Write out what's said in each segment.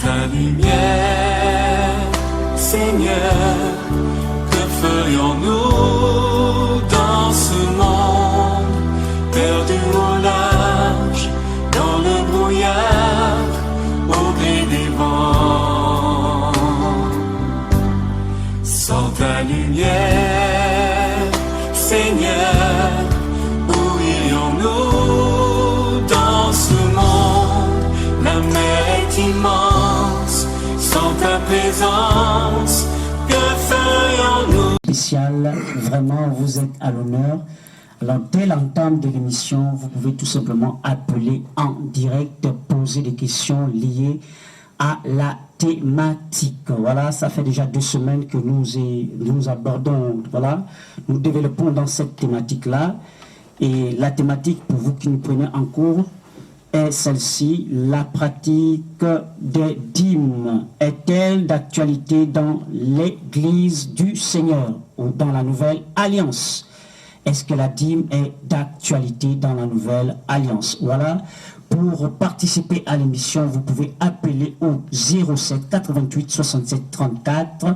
ta lumière, Seigneur, que ferions-nous dans ce monde, perdu au large, dans le brouillard, au gré des vents. Sans ta lumière, Seigneur, où irions-nous dans ce monde? La mer est immense, sans ta présence, que ferions-nous? Spécial, vraiment vous êtes à l'honneur. Alors dès l'entame de l'émission, vous pouvez tout simplement appeler en direct, poser des questions liées à la thématique. Voilà, ça fait déjà 2 semaines que nous abordons, voilà, nous développons dans cette thématique-là. Et la thématique, pour vous qui nous prenez en cours, est celle-ci: la pratique des dîmes est-elle d'actualité dans l'Église du Seigneur ou dans la Nouvelle Alliance? Est-ce que la dîme est d'actualité dans la Nouvelle Alliance? Voilà. Pour participer à l'émission, vous pouvez appeler au 07 88 67 34,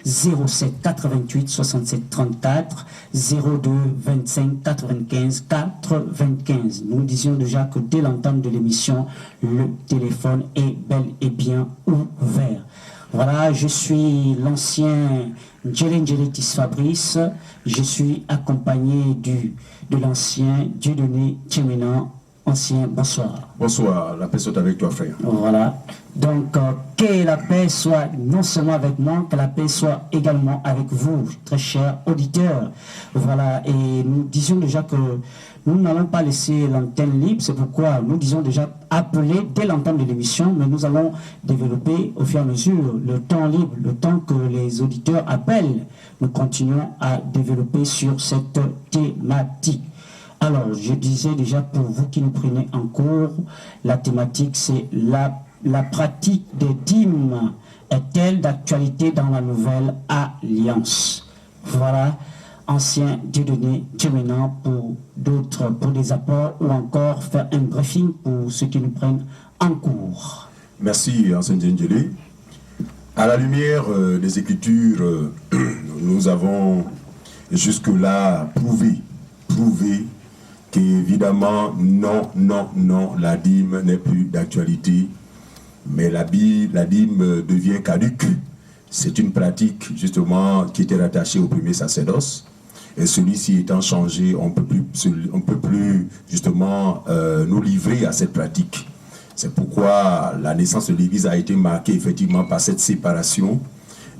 07 88 67 34, 02 25 95 95. Nous disions déjà que dès l'entame de l'émission, le téléphone est bel et bien ouvert. Voilà, je suis l'ancien Djelenjeletis Fabrice. Je suis accompagné de l'ancien Dieudonné Tcheménan. Ancien, bonsoir. Bonsoir, la paix soit avec toi, frère. Voilà. Donc, que la paix soit non seulement avec moi, que la paix soit également avec vous, très chers auditeurs. Voilà. Et nous disions déjà que nous n'allons pas laisser l'antenne libre. C'est pourquoi nous disons déjà appeler dès l'entame de l'émission, mais nous allons développer au fur et à mesure le temps libre, le temps que les auditeurs appellent. Nous continuons à développer sur cette thématique. Alors, je disais déjà, pour vous qui nous prenez en cours, la thématique c'est la pratique des dîmes est-elle d'actualité dans la Nouvelle Alliance? Voilà, ancien Dieudonné Tcheménan pour d'autres, pour des apports ou encore faire un briefing pour ceux qui nous prennent en cours. Merci, ancien Djendjeli. À la lumière des Écritures, nous avons jusque-là prouvé qu'évidemment, non, la dîme n'est plus d'actualité, mais la dîme devient caduque. C'est une pratique, justement, qui était rattachée au premier sacerdoce, et celui-ci étant changé, on peut plus justement, nous livrer à cette pratique. C'est pourquoi la naissance de l'Église a été marquée, effectivement, par cette séparation,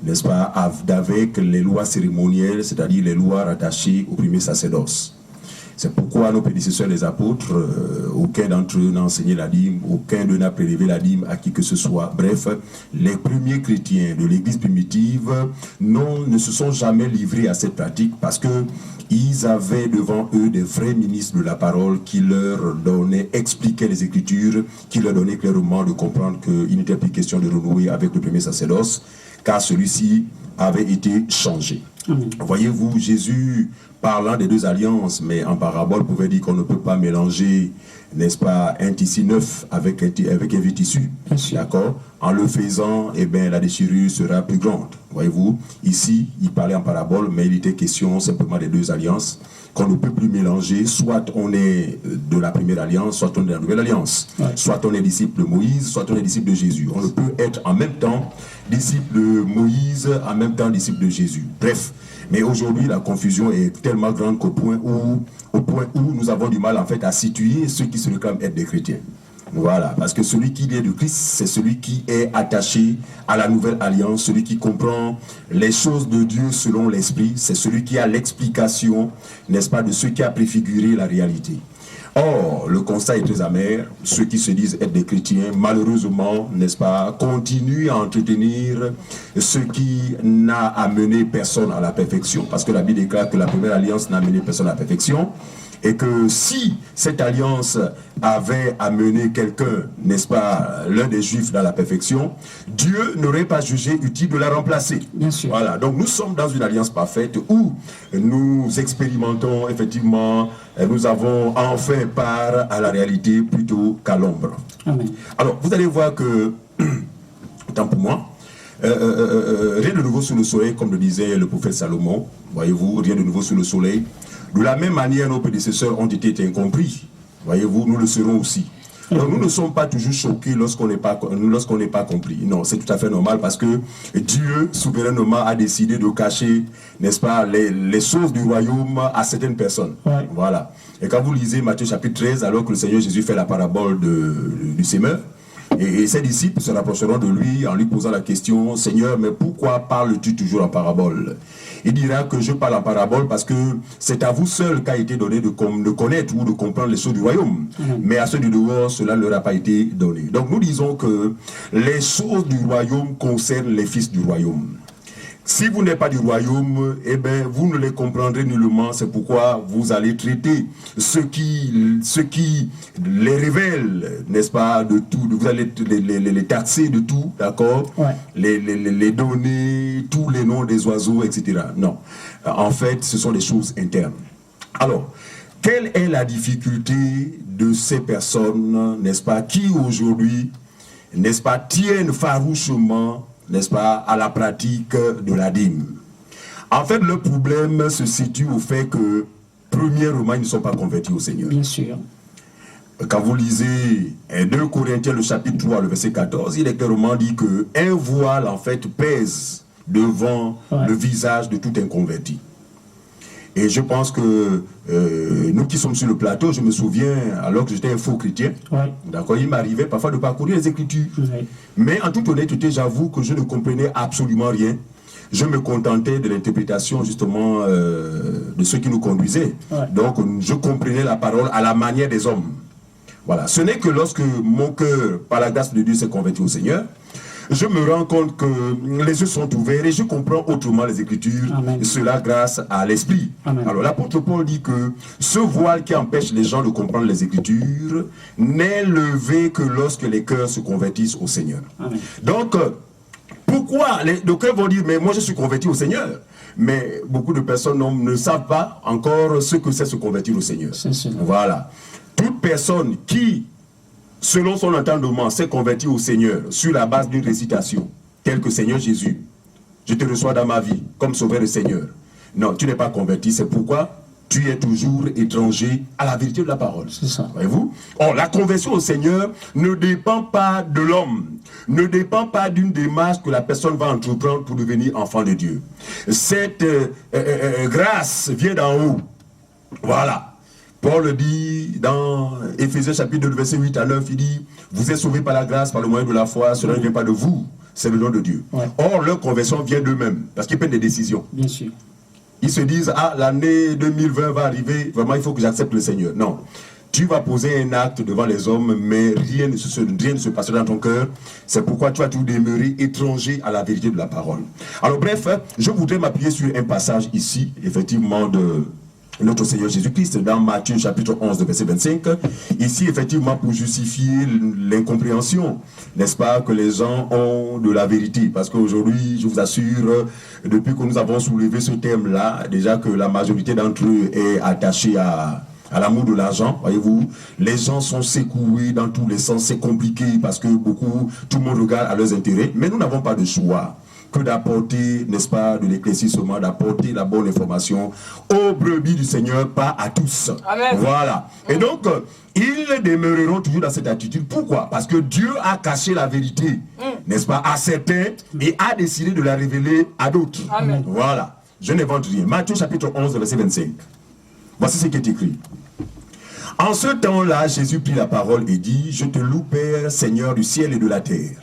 n'est-ce pas, avec les lois cérémonielles, c'est-à-dire les lois rattachées au premier sacerdoce. C'est pourquoi nos prédécesseurs, les apôtres, aucun d'entre eux n'a enseigné la dîme, aucun d'eux n'a prélevé la dîme à qui que ce soit. Bref, les premiers chrétiens de l'Église primitive ne se sont jamais livrés à cette pratique parce qu'ils avaient devant eux des vrais ministres de la parole qui leur expliquaient les Écritures, qui leur donnaient clairement de comprendre qu'il n'était plus question de renouer avec le premier sacerdoce, car celui-ci avait été changé. Voyez-vous, Jésus, parlant des 2 alliances, mais en parabole, pouvait dire qu'on ne peut pas mélanger, n'est-ce pas, un tissu neuf avec un vieux tissu. D'accord? En le faisant, eh bien, la déchirure sera plus grande. Voyez-vous, ici, il parlait en parabole, mais il était question simplement des 2 alliances qu'on ne peut plus mélanger. Soit on est de la première alliance, soit on est de la nouvelle alliance. Ouais. Soit on est disciple de Moïse, soit on est disciple de Jésus. On ne peut être en même temps disciple de Moïse, en même temps disciple de Jésus. Bref. Mais aujourd'hui, la confusion est tellement grande qu'au point où nous avons du mal en fait à situer ceux qui se réclament être des chrétiens. Voilà, parce que celui qui est de Christ, c'est celui qui est attaché à la nouvelle alliance, celui qui comprend les choses de Dieu selon l'esprit, c'est celui qui a l'explication, n'est-ce pas, de ce qui a préfiguré la réalité. Or, le constat est très amer. Ceux qui se disent être des chrétiens, malheureusement, n'est-ce pas, continuent à entretenir ce qui n'a amené personne à la perfection. Parce que la Bible déclare que la première alliance n'a amené personne à la perfection. Et que si cette alliance avait amené quelqu'un, n'est-ce pas, l'un des Juifs dans la perfection, Dieu n'aurait pas jugé utile de la remplacer. Bien sûr. Voilà, donc nous sommes dans une alliance parfaite où nous expérimentons effectivement, nous avons enfin part à la réalité plutôt qu'à l'ombre. Amen. Alors, vous allez voir que tant pour moi. Rien de nouveau sous le soleil, comme le disait le prophète Salomon. Voyez-vous, rien de nouveau sous le soleil. De la même manière, nos prédécesseurs ont été incompris. Voyez-vous, nous le serons aussi. Donc, nous ne sommes pas toujours choqués lorsqu'on n'est pas compris. Non, c'est tout à fait normal parce que Dieu, souverainement, a décidé de cacher, n'est-ce pas, les choses du royaume à certaines personnes. Ouais. Voilà. Et quand vous lisez Matthieu chapitre 13, alors que le Seigneur Jésus fait la parabole du sémeur, et ses disciples se rapprocheront de lui en lui posant la question, Seigneur, mais pourquoi parles-tu toujours en parabole? Il dira que je parle en parabole parce que c'est à vous seul qu'a été donné de connaître ou de comprendre les choses du royaume. Mais à ceux du dehors, cela ne leur a pas été donné. Donc nous disons que les choses du royaume concernent les fils du royaume. Si vous n'êtes pas du royaume, eh bien, vous ne les comprendrez nullement. C'est pourquoi vous allez traiter ce qui les révèle, n'est-ce pas, de tout. Vous allez les taxer de tout, d'accord? Ouais. Les donner, tous les noms des oiseaux, etc. Non. En fait, ce sont des choses internes. Alors, quelle est la difficulté de ces personnes, n'est-ce pas, qui aujourd'hui, n'est-ce pas, tiennent farouchement, n'est-ce pas, à la pratique de la dîme? En fait, le problème se situe au fait que, premièrement, ils ne sont pas convertis au Seigneur. Bien sûr. Quand vous lisez 2 Corinthiens, le chapitre 3, le verset 14, il est clairement dit qu'un voile, en fait, pèse devant le visage de tout inconverti. Et je pense que nous qui sommes sur le plateau, je me souviens, alors que j'étais un faux chrétien, d'accord, il m'arrivait parfois de parcourir les Écritures. Mais en toute honnêteté, j'avoue que je ne comprenais absolument rien. Je me contentais de l'interprétation justement de ceux qui nous conduisaient. Donc je comprenais la parole à la manière des hommes. Voilà. Ce n'est que lorsque mon cœur, par la grâce de Dieu, s'est converti au Seigneur, je me rends compte que les yeux sont ouverts et je comprends autrement les Écritures. Amen. Et cela grâce à l'Esprit. Alors l'apôtre Paul dit que ce voile qui empêche les gens de comprendre les Écritures n'est levé que lorsque les cœurs se convertissent au Seigneur. Amen. Donc, pourquoi les cœurs vont dire, mais moi je suis converti au Seigneur. Mais beaucoup de personnes ne savent pas encore ce que c'est se convertir au Seigneur. Voilà. Toute personne qui, selon son entendement, s'est converti au Seigneur sur la base d'une récitation, telle que Seigneur Jésus, je te reçois dans ma vie comme sauveur et Seigneur. Non, tu n'es pas converti, c'est pourquoi tu es toujours étranger à la vérité de la parole. C'est ça. Voyez-vous? Or, la conversion au Seigneur ne dépend pas de l'homme, ne dépend pas d'une démarche que la personne va entreprendre pour devenir enfant de Dieu. Cette grâce vient d'en haut. Voilà. Paul dit dans Éphésiens chapitre 2, verset 8 à 9, il dit, vous êtes sauvés par la grâce, par le moyen de la foi, cela ne vient pas de vous, c'est le don de Dieu. Or, leur conversion vient d'eux-mêmes, parce qu'ils prennent des décisions. Bien sûr. Ils se disent, ah, l'année 2020 va arriver, vraiment il faut que j'accepte le Seigneur. Non. Tu vas poser un acte devant les hommes, mais rien ne se passera dans ton cœur. C'est pourquoi tu vas tout demeurer étranger à la vérité de la parole. Alors bref, je voudrais m'appuyer sur un passage ici, effectivement, de notre Seigneur Jésus-Christ, dans Matthieu chapitre 11, verset 25, ici effectivement pour justifier l'incompréhension, n'est-ce pas, que les gens ont de la vérité. Parce qu'aujourd'hui, je vous assure, depuis que nous avons soulevé ce thème-là, déjà que la majorité d'entre eux est attachée à l'amour de l'argent, voyez-vous, les gens sont secoués dans tous les sens, c'est compliqué parce que tout le monde regarde à leurs intérêts, mais nous n'avons pas de choix que d'apporter, n'est-ce pas, de l'éclaircissement, d'apporter la bonne information aux brebis du Seigneur, pas à tous. Amen. Voilà. Et donc, ils demeureront toujours dans cette attitude. Pourquoi? Parce que Dieu a caché la vérité, n'est-ce pas, à certains et a décidé de la révéler à d'autres. Amen. Voilà. Je n'invente rien. Matthieu chapitre 11, verset 25. Voici ce qui est écrit. En ce temps-là, Jésus prit la parole et dit, je te loue, Père, Seigneur du ciel et de la terre,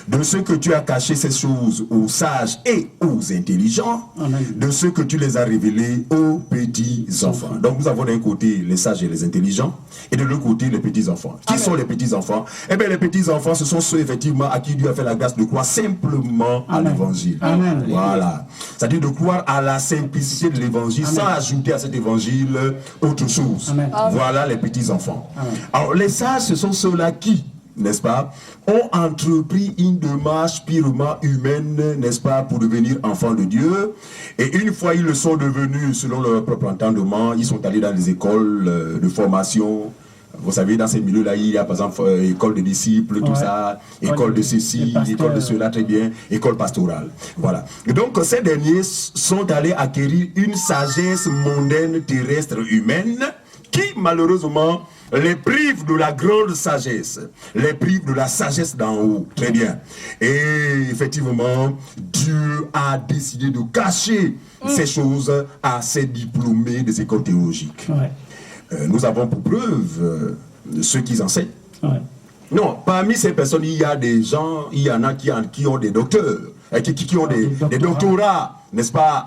de ce que tu as caché ces choses aux sages et aux intelligents, de ce que tu les as révélés aux petits enfants. Donc nous avons d'un côté les sages et les intelligents, et de l'autre côté les petits enfants. Qui sont les petits enfants? Eh bien les petits enfants, ce sont ceux effectivement à qui Dieu a fait la grâce de croire simplement à l'évangile. Voilà. C'est-à-dire de croire à la simplicité de l'évangile sans ajouter à cet évangile autre chose. Voilà les petits enfants. Alors les sages, ce sont ceux-là qui, n'est-ce pas, ont entrepris une démarche purement humaine, n'est-ce pas, pour devenir enfants de Dieu. Et une fois ils le sont devenus, selon leur propre entendement, ils sont allés dans les écoles de formation, Vous savez, dans ces milieux-là, il y a par exemple école de disciples, tout ça, école de ceci, école de cela, très bien, école pastorale. Voilà. Et donc, ces derniers sont allés acquérir une sagesse mondaine, terrestre, humaine, qui malheureusement les prive de la grande sagesse, les prive de la sagesse d'en haut. Très bien. Et effectivement, Dieu a décidé de cacher ces choses à ses diplômés des écoles théologiques. Nous avons pour preuve ceux qui enseignent. Non, parmi ces personnes, il y a des gens, il y en a qui ont des docteurs, qui ont des doctorats, n'est-ce pas,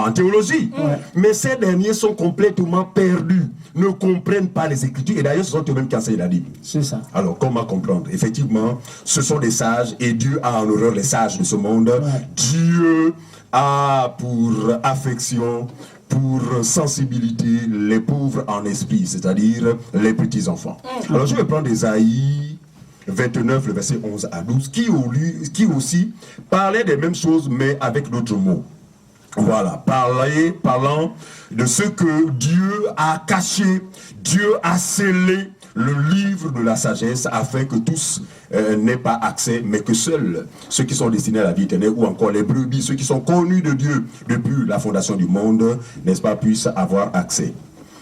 en théologie. Mais ces derniers sont complètement perdus, ne comprennent pas les Écritures. Et d'ailleurs, ce sont eux-mêmes qui enseignent la Bible. C'est ça. Alors, comment comprendre? Effectivement, ce sont des sages et Dieu a en horreur les sages de ce monde. Dieu a pour affection, pour sensibilité, les pauvres en esprit, c'est-à-dire les petits-enfants. Alors, je vais prendre Ésaïe 29, le verset 11 à 12, qui aussi parlait des mêmes choses, mais avec d'autres mots. Voilà, parlant de ce que Dieu a caché, Dieu a scellé le livre de la sagesse afin que tous n'aient pas accès, mais que seuls ceux qui sont destinés à la vie éternelle, ou encore les brebis, ceux qui sont connus de Dieu depuis la fondation du monde, n'est-ce pas, puissent avoir accès.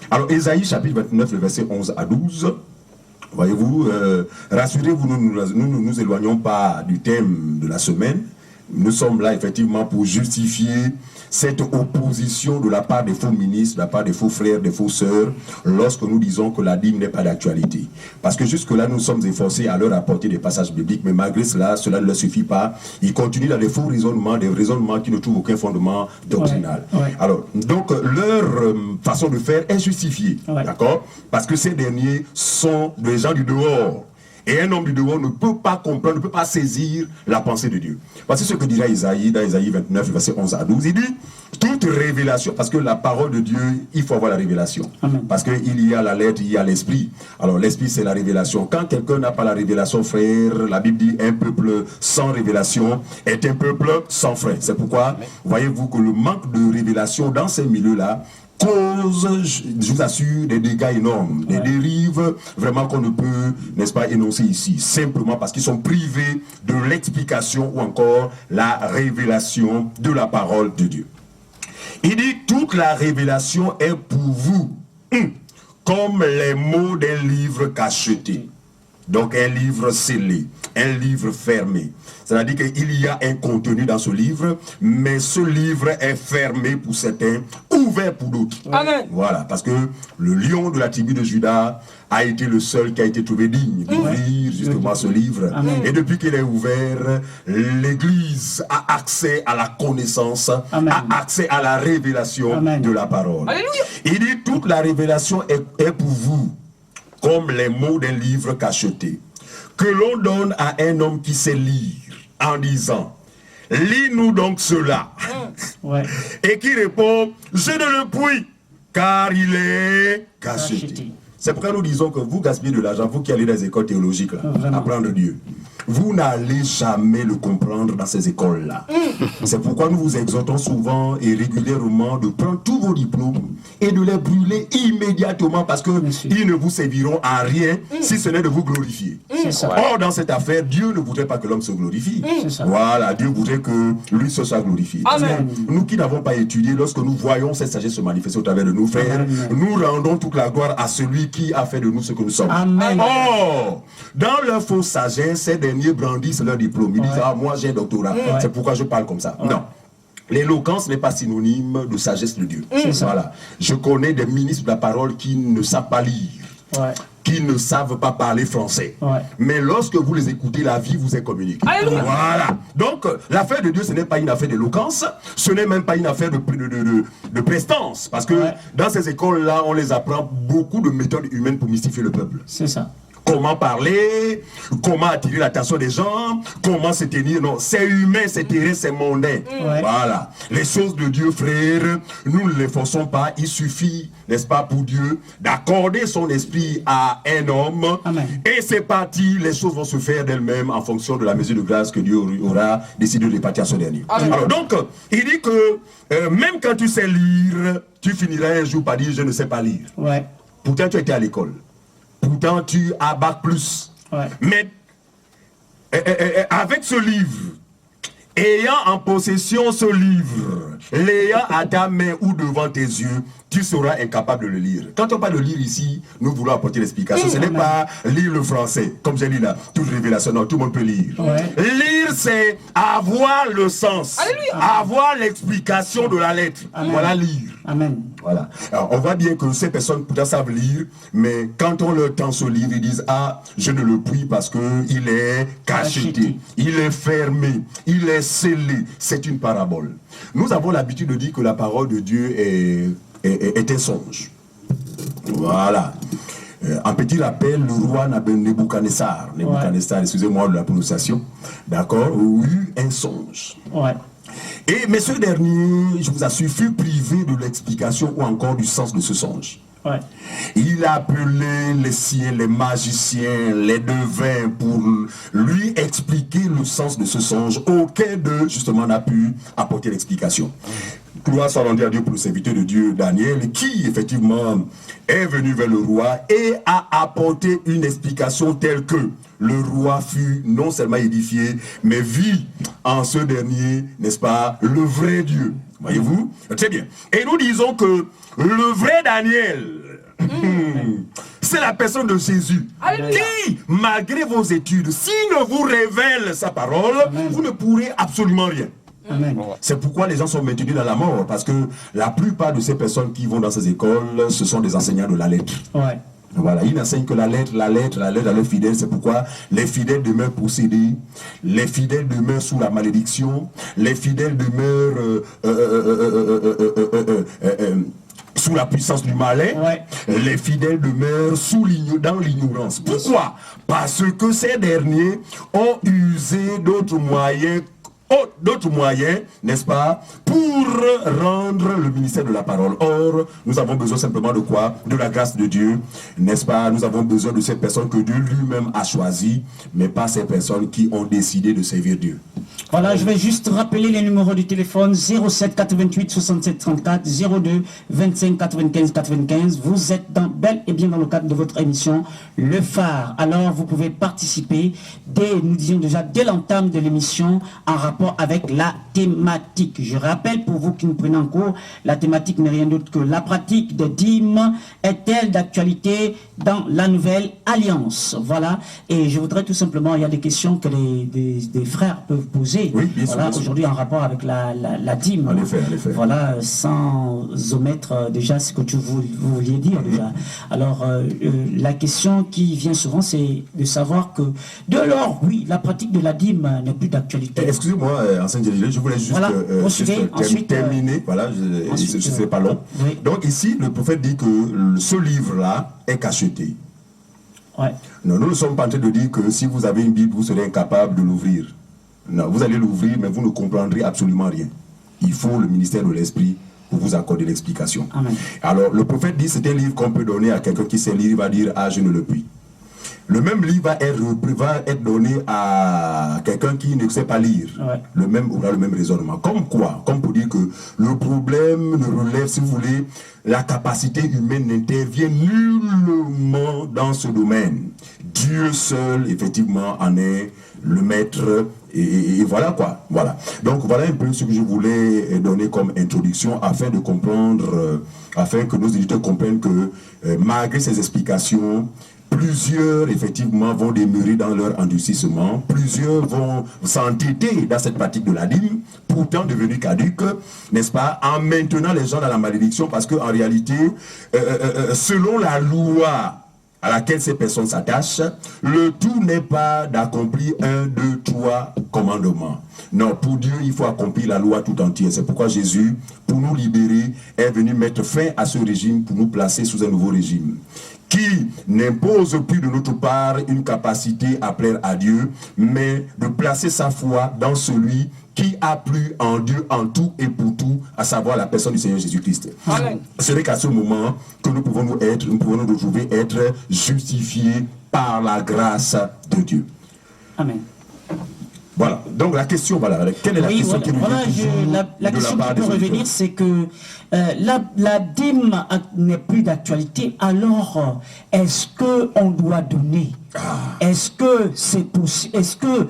Alors, Ésaïe chapitre 29, le verset 11 à 12, voyez-vous, rassurez-vous, nous ne nous éloignons pas du thème de la semaine. Nous sommes là effectivement pour justifier cette opposition de la part des faux ministres, de la part des faux frères, des faux sœurs, lorsque nous disons que la dîme n'est pas d'actualité. Parce que jusque-là, nous sommes efforcés à leur apporter des passages bibliques, mais malgré cela, cela ne leur suffit pas. Ils continuent dans des faux raisonnements, des raisonnements qui ne trouvent aucun fondement doctrinal. Alors, donc, leur façon de faire est justifiée, d'accord? Parce que ces derniers sont des gens du dehors. Et un homme du dehors ne peut pas comprendre, ne peut pas saisir la pensée de Dieu. Voici ce que dira Isaïe dans Isaïe 29, verset 11 à 12. Il dit, toute révélation, parce que la parole de Dieu, il faut avoir la révélation. Parce qu'il y a la lettre, il y a l'esprit. Alors l'esprit, c'est la révélation. Quand quelqu'un n'a pas la révélation, frère, la Bible dit, un peuple sans révélation est un peuple sans frein. C'est pourquoi, voyez-vous que le manque de révélation dans ces milieux-là cause, je vous assure, des dégâts énormes, des dérives vraiment qu'on ne peut, n'est-ce pas, énoncer ici, simplement parce qu'ils sont privés de l'explication ou encore la révélation de la parole de Dieu. Il dit, toute la révélation est pour vous, comme les mots d'un livre cacheté. Donc un livre scellé, un livre fermé. C'est-à-dire qu'il y a un contenu dans ce livre, mais ce livre est fermé pour certains, ouvert pour d'autres. Amen. Voilà, parce que le lion de la tribu de Juda a été le seul qui a été trouvé digne d'ouvrir justement ce livre. Amen. Et depuis qu'il est ouvert, l'Église a accès à la connaissance, Amen. a accès à la révélation Amen. de la parole. Alléluia. Il dit, toute la révélation est pour vous, comme les mots d'un livre cacheté, que l'on donne à un homme qui sait lire, en disant, lis-nous donc cela. Et qui répond, je ne le puis, car il est cacheté. C'est pourquoi nous disons que vous gaspillez de l'argent, vous qui allez dans les écoles théologiques, là, apprendre Dieu. Vous n'allez jamais le comprendre dans ces écoles-là. C'est pourquoi nous vous exhortons souvent et régulièrement de prendre tous vos diplômes et de les brûler immédiatement parce qu'ils ne vous serviront à rien si ce n'est de vous glorifier. Or, dans cette affaire, Dieu ne voudrait pas que l'homme se glorifie. Voilà, Dieu voudrait que lui se soit glorifié. Amen. Nous qui n'avons pas étudié, lorsque nous voyons cette sagesse se manifester au travers de nous, frères, nous rendons toute la gloire à celui qui a fait de nous ce que nous sommes. Amen. Or, dans leur fausse sagesse, ces derniers brandissent leur diplôme. Ils disent, ah, moi j'ai un doctorat, c'est pourquoi je parle comme ça. Non. L'éloquence n'est pas synonyme de sagesse de Dieu. Voilà. Je connais des ministres de la parole qui ne savent pas lire. Qui ne savent pas parler français. Mais lorsque vous les écoutez, la vie vous est communiquée. Alléluia. Voilà. Donc, l'affaire de Dieu, ce n'est pas une affaire d'éloquence, ce n'est même pas une affaire de prestance. Parce que dans ces écoles-là, on les apprend beaucoup de méthodes humaines pour mystifier le peuple. C'est ça. Comment parler, comment attirer l'attention des gens, comment se tenir. Non, c'est humain, c'est terrestre, c'est mondain. Voilà. Les choses de Dieu, frère, nous ne les forçons pas. Il suffit, n'est-ce pas, pour Dieu, d'accorder son esprit à un homme. Amen. Et c'est parti, les choses vont se faire d'elles-mêmes en fonction de la mesure de grâce que Dieu aura décidé de répartir à ce dernier. Amen. Alors donc, il dit que même quand tu sais lire, tu finiras un jour par dire je ne sais pas lire. Pourtant tu étais à l'école. Pourtant, tu as bac plus. Ouais. Mais avec ce livre, ayant en possession ce livre, l'ayant à ta main ou devant tes yeux, tu seras incapable de le lire. Quand on parle de lire ici, nous voulons apporter l'explication. Ce n'est pas lire le français, comme j'ai dit là, toute révélation. Non, tout le monde peut lire. Ouais. Lire, c'est avoir le sens, avoir l'explication de la lettre. Amen. Voilà lire. Amen. Voilà. Alors, on voit bien que ces personnes pourtant savent lire, mais quand on leur tend ce livre, ils disent « Ah, je ne le puis parce qu'il est cacheté, il est fermé, il est scellé. » C'est une parabole. Nous avons l'habitude de dire que la parole de Dieu est un songe. Voilà. Un petit rappel, le roi Nebuchadnezzar, excusez-moi de la prononciation, d'accord, eut un songe. Ouais. Mais ce dernier, je vous assure, fut privé de l'explication ou encore du sens de ce songe. Ouais. Il a appelé les siens, les magiciens, les devins pour lui expliquer le sens de ce songe. Aucun d'eux, justement, n'a pu apporter l'explication. Gloire soit rendue à Dieu pour le serviteur de Dieu, Daniel, qui, effectivement, est venu vers le roi et a apporté une explication telle que le roi fut non seulement édifié, mais vit en ce dernier, n'est-ce pas, le vrai Dieu. Voyez-vous? Très bien. Et nous disons que le vrai Daniel, c'est la personne de Jésus. Qui, malgré vos études, s'il ne vous révèle sa parole, vous ne pourrez absolument rien. Amen. C'est pourquoi les gens sont maintenus dans la mort, parce que la plupart de ces personnes qui vont dans ces écoles, ce sont des enseignants de la lettre. Ouais. Voilà, ils n'enseignent que la lettre à leurs fidèles. C'est pourquoi les fidèles demeurent possédés, les fidèles demeurent sous la malédiction, les fidèles demeurent sous la puissance du malin, les fidèles demeurent dans l'ignorance. Pourquoi? Parce que ces derniers ont usé d'autres moyens, n'est-ce pas, pour rendre le ministère de la parole. Or, nous avons besoin simplement de quoi? De la grâce de Dieu, n'est-ce pas? Nous avons besoin de ces personnes que Dieu lui-même a choisies, mais pas ces personnes qui ont décidé de servir Dieu. Voilà, je vais juste rappeler les numéros du téléphone 07 88 67 34 02 25 95 95. Vous êtes bel et bien dans le cadre de votre émission Le Phare. Alors, vous pouvez participer nous disions déjà dès l'entame de l'émission en rapport avec la thématique. Je rappelle pour vous qui nous prenez en cours, la thématique n'est rien d'autre que la pratique des dîmes est-elle d'actualité dans la nouvelle alliance? Voilà, et je voudrais tout simplement, il y a des questions que des frères peuvent poser. Oui, bien voilà, sûr. Aujourd'hui en rapport avec la dîme. En effet. Voilà, sans omettre déjà ce que vous vouliez dire déjà. Alors, la question qui vient souvent, c'est de savoir que de lors, oui, la pratique de la dîme n'est plus d'actualité. Excusez-moi, enseigne Jérémy, je voulais juste, voilà, terminer. Voilà, je ne serai pas long. Oui. Donc ici, le prophète dit que ce livre-là est cacheté. Ouais. Non, nous ne sommes pas en train de dire que si vous avez une Bible, vous serez incapable de l'ouvrir. Non, vous allez l'ouvrir, mais vous ne comprendrez absolument rien. Il faut le ministère de l'Esprit pour vous accorder l'explication. Amen. Alors, le prophète dit, c'est un livre qu'on peut donner à quelqu'un qui sait lire, il va dire, ah, je ne le puis. Le même livre va être donné à quelqu'un qui ne sait pas lire. Ouais. Le même aura le même raisonnement. Comme quoi? Comme pour dire que le problème ne relève, si vous voulez, la capacité humaine n'intervient nullement dans ce domaine. Dieu seul, effectivement, en est le maître. Et voilà quoi. Voilà. Donc voilà un peu ce que je voulais donner comme introduction afin de comprendre, afin que nos éditeurs comprennent que malgré ces explications, plusieurs, effectivement, vont demeurer dans leur endurcissement. Plusieurs vont s'entêter dans cette pratique de la dîme, pourtant devenue caduque, n'est-ce pas, en maintenant les gens dans la malédiction, parce qu'en réalité, selon la loi à laquelle ces personnes s'attachent, le tout n'est pas d'accomplir 1, 2, 3 commandements. Non, pour Dieu, il faut accomplir la loi tout entière. C'est pourquoi Jésus, pour nous libérer, est venu mettre fin à ce régime pour nous placer sous un nouveau régime qui n'impose plus de notre part une capacité à plaire à Dieu, mais de placer sa foi dans celui qui a plu en Dieu en tout et pour tout, à savoir la personne du Seigneur Jésus-Christ. Ce n'est qu'à ce moment que nous pouvons nous retrouver être justifiés par la grâce de Dieu. Amen. Voilà, donc la question, voilà, quelle est la question qui voilà, revient toujours la de question part qui peut des revenir, auditeurs? c'est que la dîme n'est plus d'actualité, alors est-ce qu'on doit donner? Est-ce que c'est possible? Est-ce que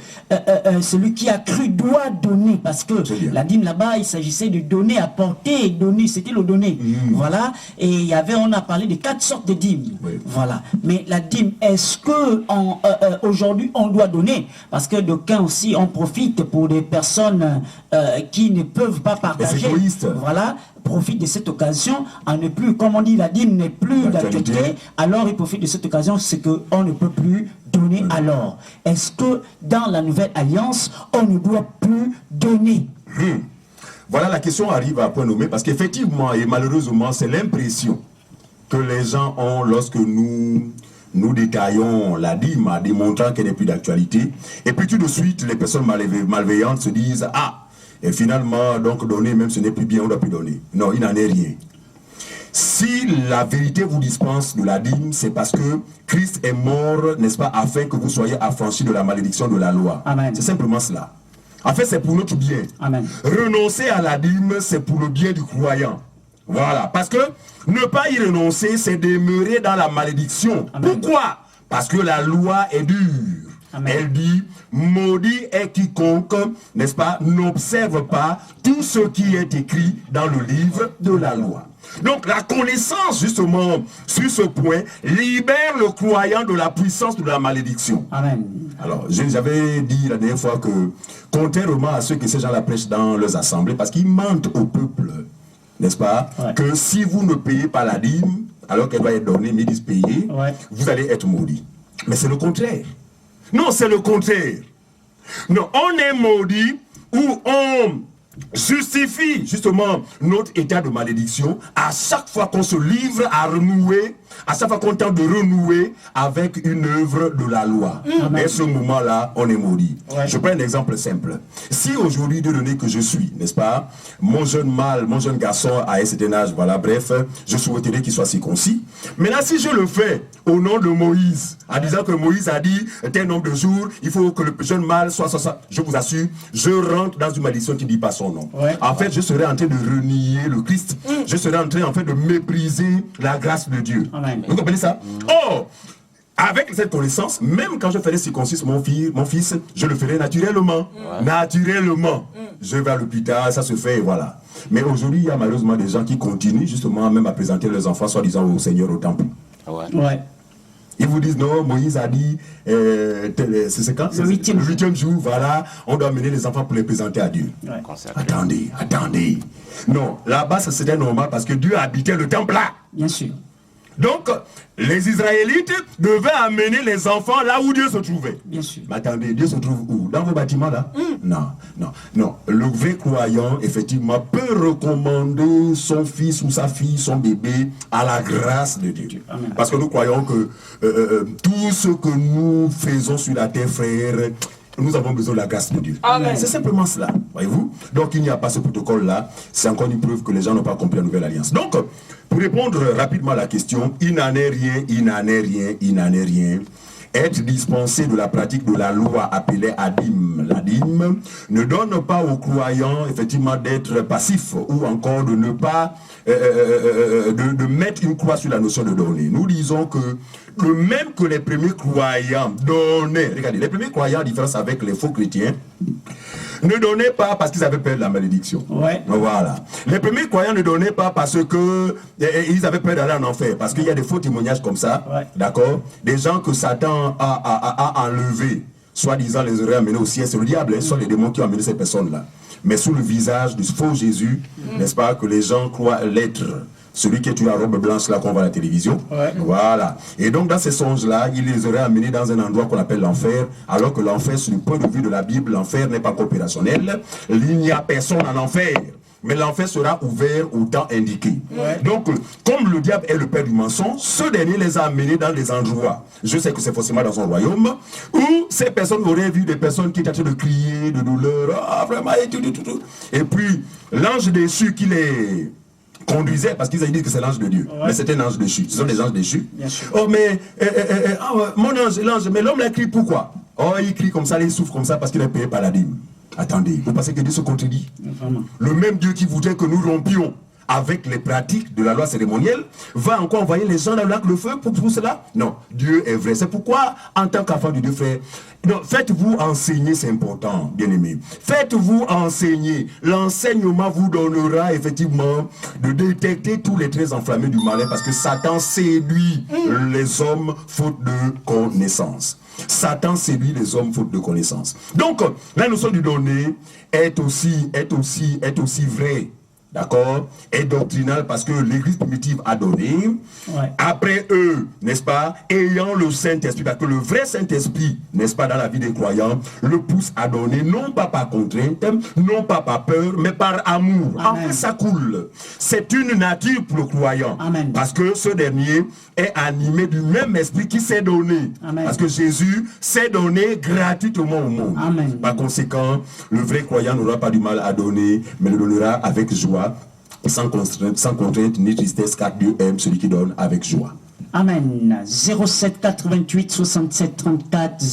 celui qui a cru doit donner? Parce que la dîme là-bas, il s'agissait de donner, apporter, donner, c'était le donner. Voilà, et on a parlé de 4 sortes de dîmes. Oui. Voilà, mais la dîme, est-ce que aujourd'hui on doit donner? Parce que d'aucuns aussi en profitent pour des personnes qui ne peuvent pas partager. Voilà, profite de cette occasion à ne plus, comme on dit, la dîme n'est plus d'actualité, alors il profite de cette occasion, c'est qu'on ne peut plus donner alors. Est-ce que dans la nouvelle alliance, on ne doit plus donner? Voilà, la question arrive à point nommé parce qu'effectivement et malheureusement, c'est l'impression que les gens ont lorsque nous détaillons la dîme en démontrant qu'elle n'est plus d'actualité. Et puis tout de suite, les personnes malveillantes se disent « Ah, et finalement, donc donner, même ce n'est plus bien, on ne doit plus donner. » Non, il n'en est rien. Si la vérité vous dispense de la dîme, c'est parce que Christ est mort, n'est-ce pas, afin que vous soyez affranchis de la malédiction de la loi. Amen. C'est simplement cela. En fait, c'est pour notre bien. Amen. Renoncer à la dîme, c'est pour le bien du croyant. Voilà. Parce que ne pas y renoncer, c'est demeurer dans la malédiction. Amen. Pourquoi? Parce que la loi est dure. Amen. Elle dit, maudit est quiconque, n'est-ce pas, n'observe pas tout ce qui est écrit dans le livre de la loi. Donc la connaissance justement sur ce point libère le croyant de la puissance de la malédiction. Amen. Alors j'avais dit la dernière fois que contrairement à ceux que ces gens-là prêchent dans leurs assemblées, parce qu'ils mentent au peuple, n'est-ce pas, que si vous ne payez pas la dîme, alors qu'elle doit être donnée, mais disent payer, vous allez être maudit. Mais c'est le contraire. Non, c'est le contraire. Non, on est maudit ou on justifie justement notre état de malédiction à chaque fois qu'on se livre à renouer, à chaque fois qu'on tente de renouer avec une œuvre de la loi. Et à ce moment-là, on est maudit. Je prends un exemple simple. Si aujourd'hui, Dieu donné que je suis, n'est-ce pas, mon jeune mâle, mon jeune garçon à un certain âge, voilà, bref, je souhaiterais qu'il soit circoncis. Maintenant, si je le fais au nom de Moïse, en disant que Moïse a dit tel nombre de jours, il faut que le jeune mâle soit, je vous assure, je rentre dans une malédiction qui ne dit pas son nom. En fait, je serais en train de renier le Christ. Je serais en train, en fait, de mépriser la grâce de Dieu. Amen. Vous comprenez ça? Or, avec cette connaissance, même quand je ferai circoncis mon fils, je le ferai naturellement. Naturellement. Je vais à l'hôpital, ça se fait, et voilà. Mais aujourd'hui, il y a malheureusement des gens qui continuent justement même à présenter leurs enfants, soi-disant au Seigneur au temple. Ils vous disent non, Moïse a dit, c'est quand? Le 8e jour, voilà, on doit amener les enfants pour les présenter à Dieu. Attendez. Non, là-bas, c'était normal parce que Dieu habitait le temple là. Bien sûr. Donc, les Israélites devaient amener les enfants là où Dieu se trouvait. Bien sûr. Mais attendez, Dieu se trouve où? Dans vos bâtiments là? Non. Le vrai croyant, effectivement, peut recommander son fils ou sa fille, son bébé, à la grâce de Dieu. Amen. Parce que nous croyons que tout ce que nous faisons sur la terre, frère, nous avons besoin de la grâce de Dieu. C'est simplement cela, voyez-vous. Donc il n'y a pas ce protocole-là. C'est encore une preuve que les gens n'ont pas compris la nouvelle alliance. Donc, pour répondre rapidement à la question, il n'en est rien. Être dispensé de la pratique de la loi appelée Adim, la dîme, ne donne pas aux croyants effectivement d'être passifs ou encore de ne pas de mettre une croix sur la notion de donner. Nous disons que le même que les premiers croyants donnaient, regardez, les premiers croyants, en différence avec les faux chrétiens, ne donnaient pas parce qu'ils avaient peur de la malédiction. Voilà. Les premiers croyants ne donnaient pas parce que ils avaient peur d'aller en enfer. Parce qu'il y a des faux témoignages comme ça. D'accord? Des gens que Satan a enlevés, soi-disant les auraient amenés au ciel. C'est le diable, ce sont les démons qui ont amené ces personnes-là. Mais sous le visage du faux Jésus, n'est-ce pas, que les gens croient l'être. Celui qui est tué à robe blanche là qu'on voit à la télévision. Voilà. Et donc dans ces songes-là, il les aurait amenés dans un endroit qu'on appelle l'enfer, alors que l'enfer, sur le point de vue de la Bible, l'enfer n'est pas opérationnel. Il n'y a personne en enfer. Mais l'enfer sera ouvert au temps indiqué. Donc, comme le diable est le père du mensonge, ce dernier les a amenés dans des endroits. Je sais que c'est forcément dans son royaume, où ces personnes auraient vu des personnes qui étaient en train de crier, de douleur, vraiment, et tout. Et puis, l'ange déchu qui les conduisait, parce qu'ils avaient dit que c'est l'ange de Dieu. Mais c'était un ange déchu. Ce sont des anges déchus. Oh, mais, mon ange, l'ange, mais l'homme l'a crié pourquoi? Oh, il crie comme ça, il souffre comme ça parce qu'il est payé par la dîme. Attendez, vous pensez que Dieu se contredit? Vraiment. Le même Dieu qui voudrait que nous rompions avec les pratiques de la loi cérémonielle va encore envoyer les gens dans le lac le feu pour cela? Non, Dieu est vrai. C'est pourquoi, en tant qu'enfant de Dieu, frère, faites-vous enseigner, c'est important, bien aimé. Faites-vous enseigner. L'enseignement vous donnera effectivement de détecter tous les traits enflammés du malin parce que Satan séduit les hommes faute de connaissance. Satan séduit les hommes faute de connaissance. Donc, la notion du donner est aussi vraie. D'accord? Est doctrinale parce que l'église primitive a donné. Ouais. Après eux, n'est-ce pas? Ayant le Saint-Esprit, parce que le vrai Saint-Esprit, n'est-ce pas, dans la vie des croyants, le pousse à donner, non pas par contrainte, non pas par peur, mais par amour. Amen. En fait, ça coule. C'est une nature pour le croyant. Amen. Parce que ce dernier est animé du même esprit qui s'est donné. Amen. Parce que Jésus s'est donné gratuitement au monde. Amen. Par conséquent, le vrai croyant n'aura pas du mal à donner, mais le donnera avec joie, sans contrainte ni tristesse, car Dieu aime celui qui donne avec joie. Amen. 07 88 67 34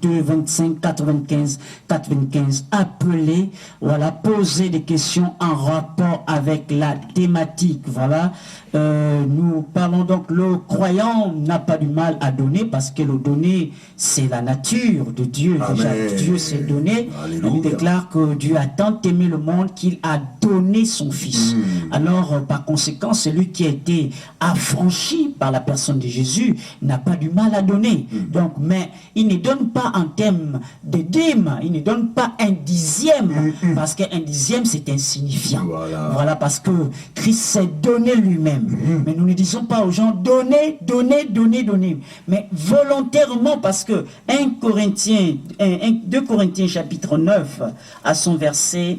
02 25 95 95. Appelez, voilà, posez des questions en rapport avec la thématique. Voilà. Nous parlons donc, le croyant n'a pas du mal à donner parce que le donner, c'est la nature de Dieu. Amen. Déjà, Dieu s'est donné. Alléluia. On déclare que Dieu a tant aimé le monde qu'il a donné son Fils. Alors, par conséquent, celui qui a été affranchi par la personne de Jésus n'a pas du mal à donner. Donc, mais il ne donne pas en termes de dîme, il ne donne pas un dixième, parce qu'un dixième, c'est insignifiant. Voilà, parce que Christ s'est donné lui-même. Mais nous ne disons pas aux gens, donnez, donnez, donnez, donnez. Mais volontairement, parce que 2 Corinthiens chapitre 9, à son verset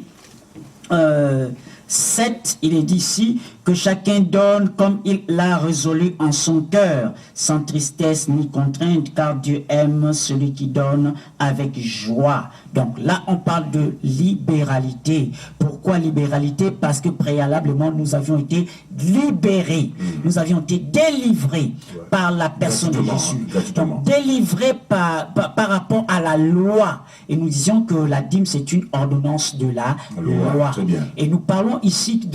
7, il est dit ici que chacun donne comme il l'a résolu en son cœur, sans tristesse ni contrainte, car Dieu aime celui qui donne avec joie. Donc là, on parle de libéralité. Pourquoi libéralité? Parce que préalablement, nous avions été libérés. Nous avions été délivrés par la personne de Jésus. Donc délivrés par rapport à la loi. Et nous disions que la dîme, c'est une ordonnance de la loi. Et nous parlons ici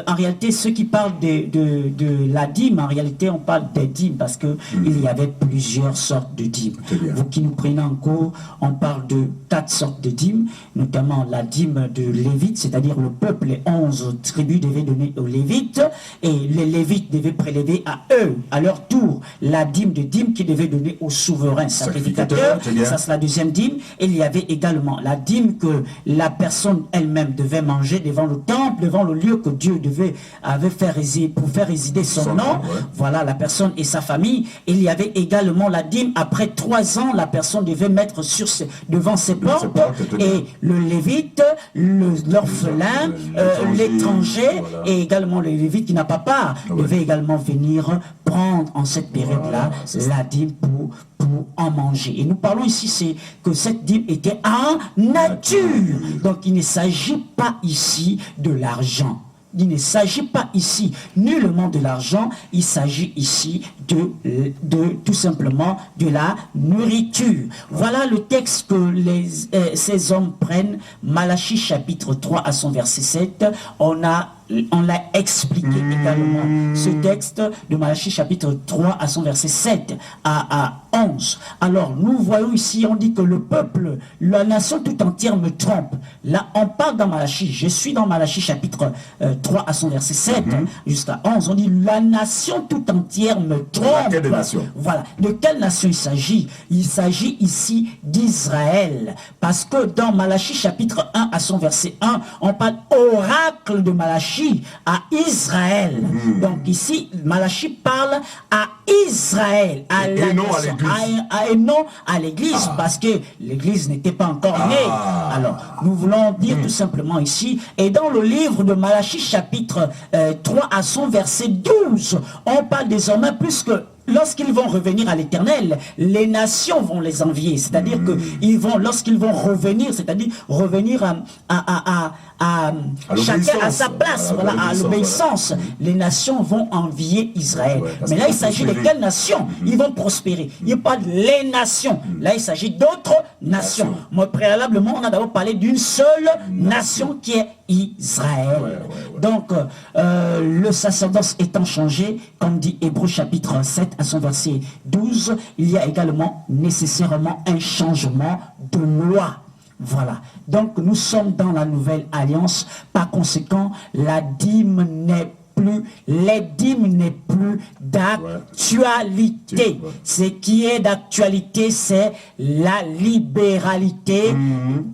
en réalité, ceux qui parlent de la dîme, en réalité, on parle des dîmes parce que il y avait plusieurs sortes de dîmes. Vous qui nous prenez en cours, on parle de 4 sortes de dîmes, notamment la dîme de Lévite, c'est-à-dire le peuple, les 11 tribus devaient donner aux Lévites, et les Lévites devaient prélever à eux, à leur tour, la dîme de dîme qu'ils devaient donner aux souverains sacrificateurs. Ça, c'est la deuxième dîme. Et il y avait également la dîme que la personne elle-même devait manger devant le temple, devant le lieu que Dieu avait fait résider, pour faire résider son nom. Voilà, la personne et sa famille. Il y avait également la dîme. Après 3 ans, la personne devait mettre devant ses portes. Et le lévite, l'orphelin, l'étranger, et également le lévite qui n'a pas part, devait également venir prendre en cette période-là la dîme pour en manger. Et nous parlons ici, c'est que cette dîme était en nature. Donc il ne s'agit pas ici de l'argent. Il ne s'agit pas ici nullement de l'argent, il s'agit ici de tout simplement de la nourriture. Voilà le texte que ces hommes prennent, Malachie chapitre 3 à son verset 7. On l'a expliqué également, ce texte de Malachie chapitre 3 à son verset 7 à 11. Alors nous voyons ici, on dit que le peuple, la nation tout entière me trompe. Là on parle dans Malachie, je suis dans Malachie chapitre 3 à son verset 7 jusqu'à 11. On dit la nation tout entière me trompe. Voilà. De quelle nation il s'agit? Il s'agit ici d'Israël. Parce que dans Malachie chapitre 1 à son verset 1, on parle oracle de Malachie à Israël. Donc ici, Malachie parle à Israël, à la nation, et non à l'église, parce que l'église n'était pas encore née. Alors, nous voulons dire tout simplement ici, et dans le livre de Malachie chapitre 3 à son verset 12, on parle désormais plus que lorsqu'ils vont revenir à l'Éternel, les nations vont les envier. C'est-à-dire que lorsqu'ils vont revenir, c'est-à-dire revenir à chacun à sa place, voilà, à l'obéissance, les nations vont envier Israël. Mais là, il s'agit de quelles nations? Ils vont prospérer. Il n'y a pas de les nations. Là, il s'agit d'autres nations. Mais préalablement, on a d'abord parlé d'une seule nation qui est Israël. Donc, le sacerdoce étant changé, comme dit Hébreux chapitre 7 à son verset 12, il y a également nécessairement un changement de loi. Voilà. Donc, nous sommes dans la nouvelle alliance. Par conséquent, la dîme n'est plus d'actualité. Ce qui est d'actualité, c'est la libéralité.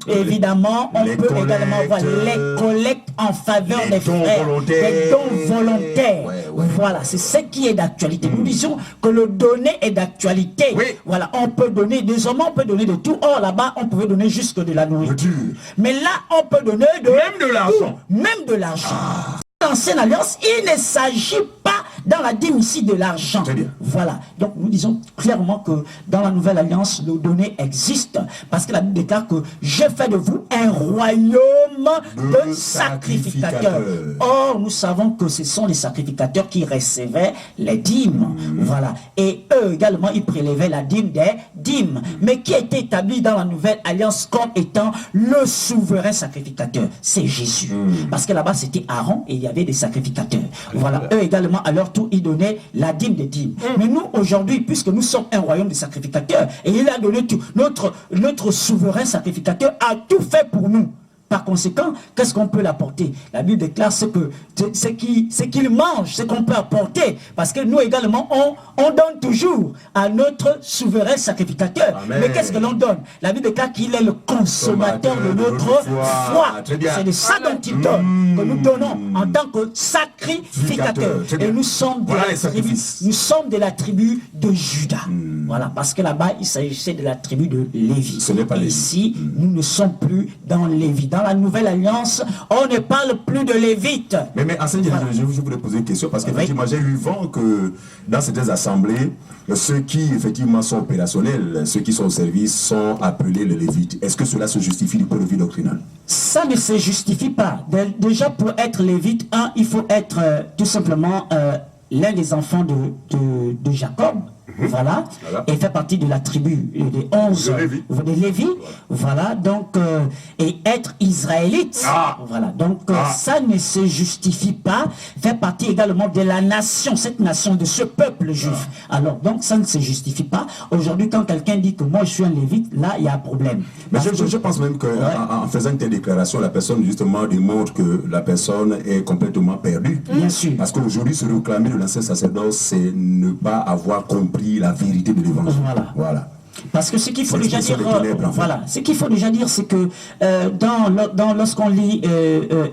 Évidemment, on peut également voir les collectes en faveur des frères, des dons volontaires. Voilà, c'est ce qui est d'actualité. Nous disons que le donner est d'actualité. Voilà, on peut donner, désormais on peut donner de tout. Or là-bas, on pouvait donner juste de la nourriture. Mais là, on peut donner même de l'argent. Même de l'argent. L'ancienne alliance, il ne s'agit pas dans la dîme ici de l'argent. Voilà. Donc nous disons clairement que dans la nouvelle alliance, le donné existe parce que la Bible déclare que je fais de vous un royaume de sacrificateurs. Or, nous savons que ce sont les sacrificateurs qui recevaient les dîmes. Voilà. Et eux également, ils prélevaient la dîme des dîmes. Mais qui était établi dans la nouvelle alliance comme étant le souverain sacrificateur? C'est Jésus. Parce que là-bas, c'était Aaron et il y avait des sacrificateurs. Voilà. Eux également, à leur tour, ils donnaient la dîme des dîmes. Mais nous, aujourd'hui, puisque nous sommes un royaume de sacrificateurs, et il a donné tout, notre souverain sacrificateur a tout fait pour nous. Par conséquent, qu'est-ce qu'on peut l'apporter? La Bible déclare ce qu'il mange, ce qu'on peut apporter. Parce que nous également, on donne toujours à notre souverain sacrificateur. Amen. Mais qu'est-ce que l'on donne? La Bible déclare qu'il est le consommateur de notre foi. C'est de ça dont il donne, que nous donnons en tant que sacrificateur. Et nous sommes de la tribu de Juda. Voilà, parce que là-bas, il s'agissait de la tribu de Lévi. Ce n'est pas Lévi. Ici, nous ne sommes plus dans Lévi. Dans la nouvelle alliance, on ne parle plus de Lévites. Mais enseigne, je voulais poser une question parce qu'effectivement, j'ai eu vent que dans certaines assemblées, ceux qui effectivement sont opérationnels, ceux qui sont au service, sont appelés les Lévites. Est-ce que cela se justifie du point de vue doctrinal? Ça ne se justifie pas. Déjà, pour être Lévite, il faut être tout simplement l'un des enfants de Jacob. Voilà, et fait partie de la tribu des 11 de Lévi. Voilà, donc, et être israélite. Voilà, donc, ça ne se justifie pas. Fait partie également de la nation, cette nation, de ce peuple juif. Alors, donc, ça ne se justifie pas. Aujourd'hui, quand quelqu'un dit que moi je suis un lévite, là, il y a un problème. Mais je pense même qu'en faisant une telle déclaration, la personne, justement, démontre que la personne est complètement perdue. Bien sûr. Parce qu'aujourd'hui, se réclamer de l'ancien sacerdoce, c'est ne pas avoir compris la vérité de l'évangile. Voilà. Parce que ce qu'il faut déjà dire, ce qu'il faut déjà dire, c'est que lorsqu'on lit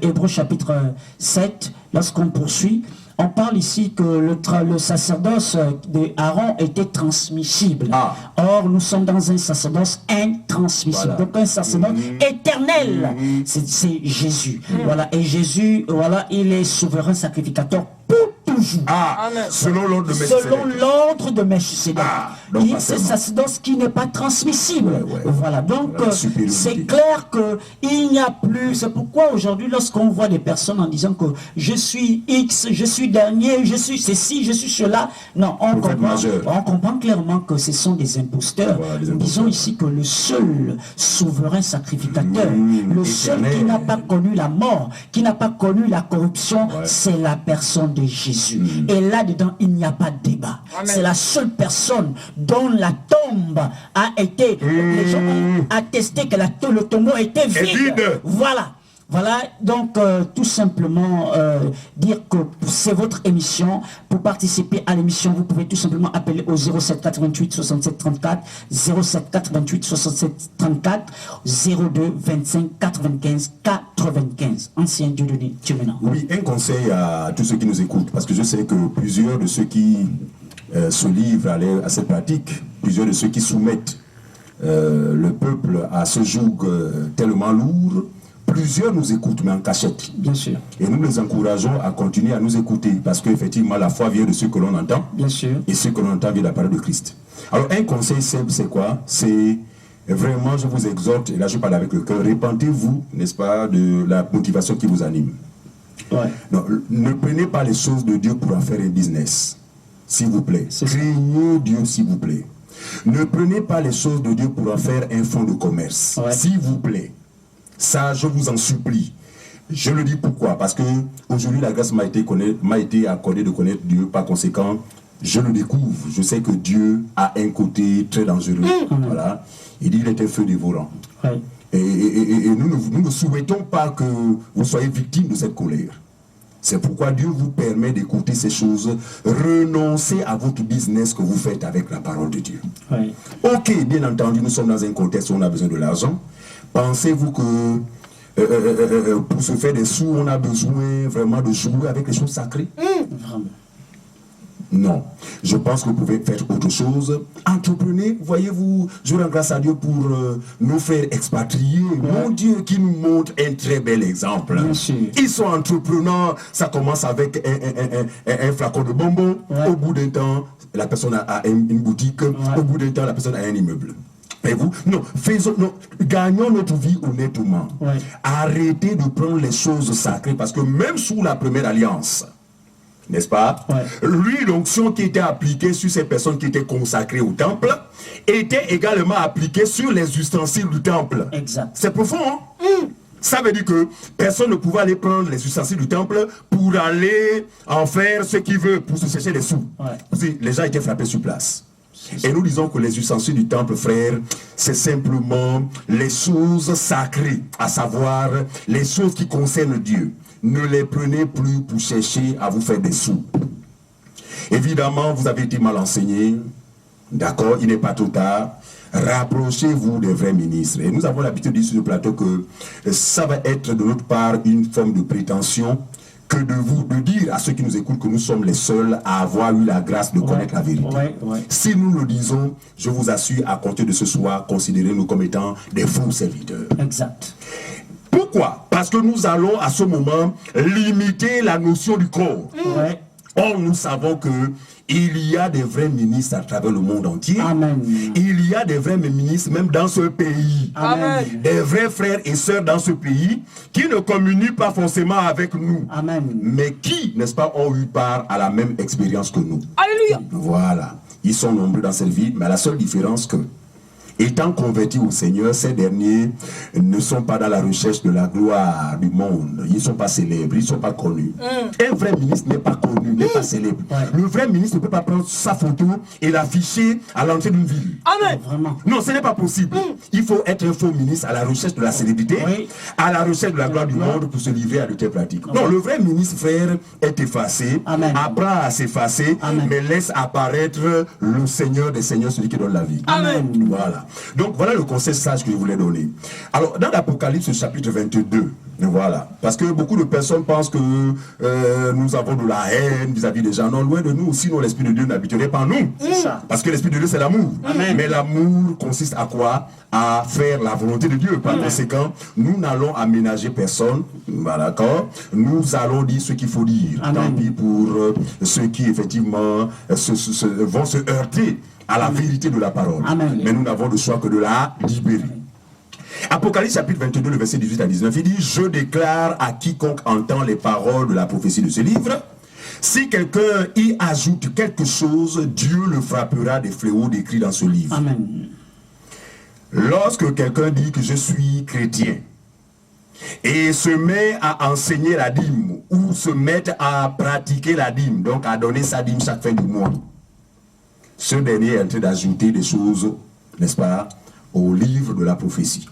Hébreux chapitre 7, lorsqu'on poursuit, on parle ici que le sacerdoce d'Aaron était transmissible. Or, nous sommes dans un sacerdoce intransmissible. Donc, un sacerdoce éternel. C'est Jésus. Voilà. Et Jésus, voilà, il est souverain sacrificateur pour toujours. Selon l'ordre de Melchisédek. C'est un sacerdoce qui n'est pas transmissible. Voilà. Donc, c'est clair qu'il n'y a plus. C'est pourquoi aujourd'hui, lorsqu'on voit des personnes en disant que je suis X, je suis dernier, je suis ceci, je suis cela. Non, on comprend clairement que ce sont des imposteurs. Nous disons ici que le seul souverain sacrificateur, le seul qui n'a pas connu la mort, qui n'a pas connu la corruption, c'est la personne de Jésus. Et là-dedans, il n'y a pas de débat. C'est la seule personne dont la tombe a été... Les gens ont attesté que le tombeau était vide. Voilà. Voilà, donc tout simplement dire que c'est votre émission. Pour participer à l'émission, vous pouvez tout simplement appeler au 07 88 67 34, 07 88 67 34, 02 25 95 95. Ancien Dieu donné, Dieu maintenant. Oui, un conseil à tous ceux qui nous écoutent, parce que je sais que plusieurs de ceux qui se livrent à cette pratique, plusieurs de ceux qui soumettent le peuple à ce joug tellement lourd, plusieurs nous écoutent, mais en cachette. Bien sûr. Et nous les encourageons à continuer à nous écouter, parce qu'effectivement, la foi vient de ce que l'on entend, Bien sûr. et ce que l'on entend vient de la parole de Christ. Alors, un conseil simple, c'est quoi? C'est vraiment, je vous exhorte, et là je parle avec le cœur, répentez-vous, n'est-ce pas, de la motivation qui vous anime. Ouais. Non, ne prenez pas les choses de Dieu pour en faire un business, s'il vous plaît. Craignez Dieu, s'il vous plaît. Ne prenez pas les choses de Dieu pour en faire un fonds de commerce, s'il vous plaît. Ça, je vous en supplie. Je le dis pourquoi? Parce que aujourd'hui, la grâce m'a été accordée de connaître Dieu. Par conséquent, je le découvre. Je sais que Dieu a un côté très dangereux. Voilà. Il dit qu'il est un feu dévorant. Ouais. Et nous ne souhaitons pas que vous soyez victime de cette colère. C'est pourquoi Dieu vous permet d'écouter ces choses. Renoncez à votre business que vous faites avec la parole de Dieu. Ouais. Ok, bien entendu, nous sommes dans un contexte où on a besoin de l'argent. Pensez-vous que pour se faire des sous, on a besoin vraiment de jouer avec les choses sacrées? Vraiment. Non. Je pense que vous pouvez faire autre chose. Entreprenez, voyez-vous, je rends grâce à Dieu pour nos frères expatriés. Mon Dieu, qui nous montre un très bel exemple. Bien sûr. Ils sont entrepreneurs. Ça commence avec un flacon de bonbons. Au bout d'un temps, la personne a une boutique. Au bout d'un temps, la personne a un immeuble. Et vous, non, gagnons notre vie honnêtement. Arrêtez de prendre les choses sacrées, parce que même sous la première alliance, n'est-ce pas? Lui, l'onction qui était appliquée sur ces personnes qui étaient consacrées au temple était également appliquée sur les ustensiles du temple. Exact. C'est profond, hein? Ça veut dire que personne ne pouvait aller prendre les ustensiles du temple pour aller en faire ce qu'il veut, pour se chercher des sous. Les gens étaient frappés sur place. Et nous disons que les ustensiles du temple, frère, c'est simplement les choses sacrées, à savoir les choses qui concernent Dieu. Ne les prenez plus pour chercher à vous faire des sous. Évidemment, vous avez été mal enseigné. D'accord, il n'est pas trop tard. Rapprochez-vous des vrais ministres. Et nous avons l'habitude de dire sur le plateau que ça va être de notre part une forme de prétention que de dire à ceux qui nous écoutent que nous sommes les seuls à avoir eu la grâce de connaître la vérité. Si nous le disons, je vous assure, à compter de ce soir, considérez-nous comme étant des faux serviteurs. Exact. Pourquoi? Parce que nous allons à ce moment limiter la notion du corps. Or, nous savons que il y a des vrais ministres à travers le monde entier. Amen. Il y a des vrais ministres même dans ce pays. Amen. Des vrais frères et sœurs dans ce pays qui ne communient pas forcément avec nous. Amen. Mais qui, n'est-ce pas, ont eu part à la même expérience que nous. Alléluia. Voilà. Ils sont nombreux dans cette vie, mais la seule différence que, étant convertis au Seigneur, ces derniers ne sont pas dans la recherche de la gloire du monde. Ils ne sont pas célèbres, ils ne sont pas connus. Un vrai ministre n'est pas connu, n'est pas célèbre. Le vrai ministre ne peut pas prendre sa photo et l'afficher à l'entrée d'une ville. Amen. Vraiment. Non, ce n'est pas possible. Il faut être un faux ministre à la recherche de la célébrité, à la recherche de la gloire du monde pour se livrer à de telles pratiques. Non, le vrai ministre, frère, est effacé, apprend à s'effacer, mais laisse apparaître le Seigneur des Seigneurs, celui qui donne la vie. Amen. Voilà. Donc voilà le conseil sage que je voulais donner. Alors dans l'Apocalypse chapitre 22, voilà, parce que beaucoup de personnes pensent que nous avons de la haine vis-à-vis des gens. Non, loin de nous, sinon l'Esprit de Dieu n'habiterait pas en nous. Parce que l'Esprit de Dieu c'est l'amour. Mais l'amour consiste à quoi? À faire la volonté de Dieu. Par conséquent, nous n'allons aménager personne. Voilà, d'accord? Nous allons dire ce qu'il faut dire. Tant pis pour ceux qui effectivement vont se heurter à la vérité de la parole. Mais nous n'avons de choix que de la libérer. Apocalypse chapitre 22, le verset 18 à 19, il dit: je déclare à quiconque entend les paroles de la prophétie de ce livre, si quelqu'un y ajoute quelque chose, Dieu le frappera des fléaux décrits dans ce livre. Amen. Lorsque quelqu'un dit que je suis chrétien et se met à enseigner la dîme ou se met à pratiquer la dîme, donc à donner sa dîme chaque fin du mois, ce dernier est en train d'ajouter des choses, n'est-ce pas, au livre de la prophétie.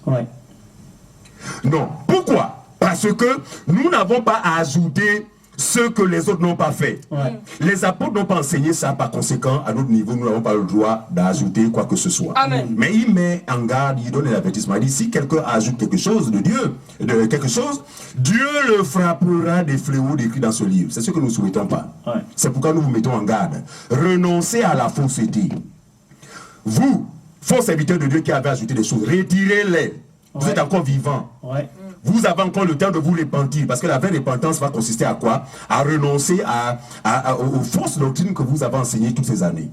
Non. Pourquoi? Parce que nous n'avons pas à ajouter ce que les autres n'ont pas fait. Les apôtres n'ont pas enseigné ça, par conséquent, à notre niveau, nous n'avons pas le droit d'ajouter quoi que ce soit. Amen. Mais il met en garde, il donne l'avertissement. Il dit, si quelqu'un ajoute quelque chose de Dieu, Dieu le frappera des fléaux décrits dans ce livre. C'est ce que nous ne souhaitons pas. C'est pourquoi nous vous mettons en garde. Renoncez à la fausseté. Vous, faux serviteurs de Dieu qui avez ajouté des choses, retirez-les. Vous êtes encore vivant. Vous avez encore le temps de vous repentir. Parce que la vraie repentance va consister à quoi? À renoncer aux fausses doctrines que vous avez enseignées toutes ces années.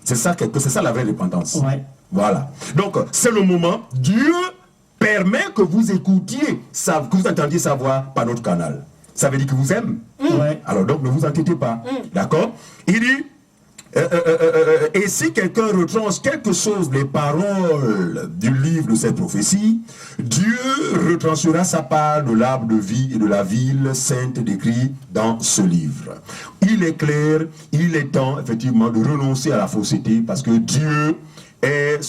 C'est ça la vraie repentance. Voilà. Donc, c'est le moment. Dieu permet que vous écoutiez, que vous entendiez sa voix par notre canal. Ça veut dire qu'il vous aime. Alors donc, ne vous inquiétez pas. D'accord? Il dit, et si quelqu'un retranche quelque chose des paroles du livre de cette prophétie, Dieu retranchera sa part de l'arbre de vie et de la ville sainte décrit dans ce livre. Il est clair, il est temps effectivement de renoncer à la fausseté parce que Dieu est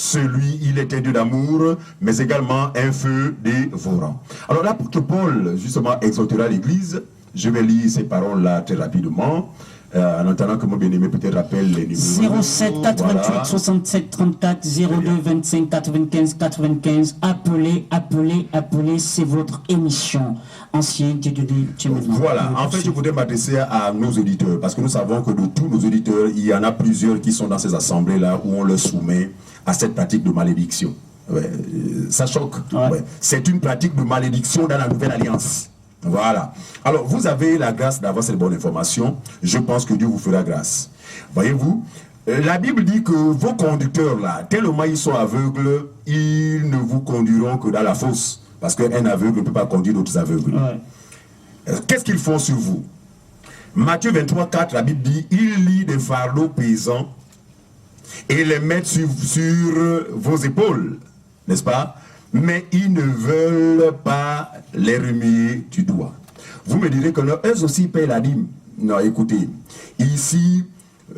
il est un Dieu d'amour, mais également un feu dévorant. Alors l'apôtre Paul, justement, exhortera l'Église. Je vais lire ces paroles-là très rapidement. En attendant que mon bien-aimé peut-être rappelle les numéros. 07 88 67 34 02 25 95 95. Appelez, c'est votre émission. Ancien Voilà, en fait je voudrais m'adresser à nos auditeurs, parce que nous savons que de tous nos auditeurs, il y en a plusieurs qui sont dans ces assemblées-là où on leur soumet à cette pratique de malédiction. Ça choque. C'est une pratique de malédiction dans la Nouvelle Alliance. Voilà. Alors, vous avez la grâce d'avoir cette bonne information. Je pense que Dieu vous fera grâce. Voyez-vous, la Bible dit que vos conducteurs là, tellement ils sont aveugles, ils ne vous conduiront que dans la fosse. Parce qu'un aveugle ne peut pas conduire d'autres aveugles. Qu'est-ce qu'ils font sur vous? Matthieu 23, 4, la Bible dit, ils lient des fardeaux pesants et les mettent sur vos épaules. N'est-ce pas? Mais ils ne veulent pas les remuer du doigt. Vous me direz que eux aussi paient la dîme. Non, écoutez, ici,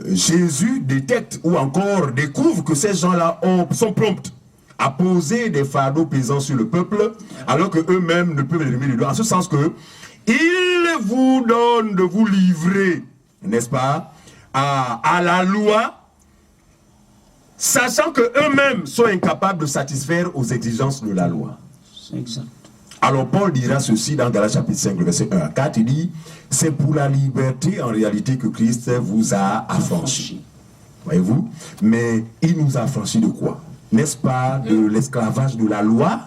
Jésus détecte ou encore découvre que ces gens-là sont prompts à poser des fardeaux pesants sur le peuple, alors qu'eux-mêmes ne peuvent les remuer du doigt. En ce sens que, ils vous donnent de vous livrer, n'est-ce pas, à la loi, sachant qu'eux-mêmes sont incapables de satisfaire aux exigences de la loi. C'est exact. Alors Paul dira ceci dans Galates chapitre 5, verset 1 à 4, il dit, c'est pour la liberté en réalité que Christ vous a affranchis. Voyez-vous? Mais il nous a affranchis de quoi? N'est-ce pas de l'esclavage de la loi?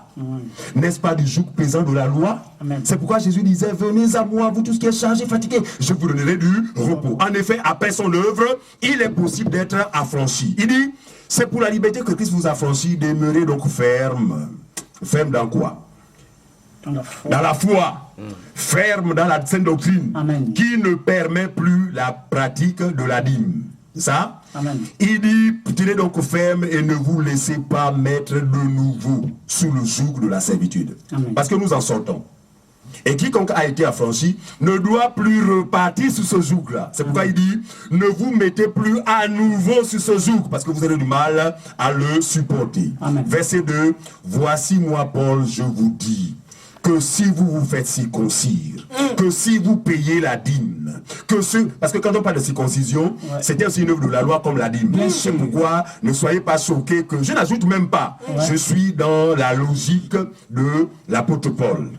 N'est-ce pas du joug pesant de la loi? C'est pourquoi Jésus disait, venez à moi, vous tous qui êtes chargés, fatigués, je vous donnerai du repos. En effet, après son œuvre, il est possible d'être affranchi. Il dit, c'est pour la liberté que Christ vous a affranchi, demeurez donc ferme. Ferme dans quoi? Dans la foi. Ferme dans la sainte doctrine. Amen. Qui ne permet plus la pratique de la dîme. Ça? Amen. Il dit, tenez donc ferme et ne vous laissez pas mettre de nouveau sous le joug de la servitude. Amen. Parce que nous en sortons. Et quiconque a été affranchi ne doit plus repartir sur ce joug-là. C'est pourquoi il dit, ne vous mettez plus à nouveau sur ce joug, parce que vous avez du mal à le supporter. Amen. Verset 2, voici moi Paul, je vous dis, que si vous vous faites circoncire, que si vous payez la dîme, parce que quand on parle de circoncision, c'était aussi une œuvre de la loi comme la dîme. C'est pourquoi ne soyez pas choqués que je n'ajoute même pas. Je suis dans la logique de l'apôtre Paul.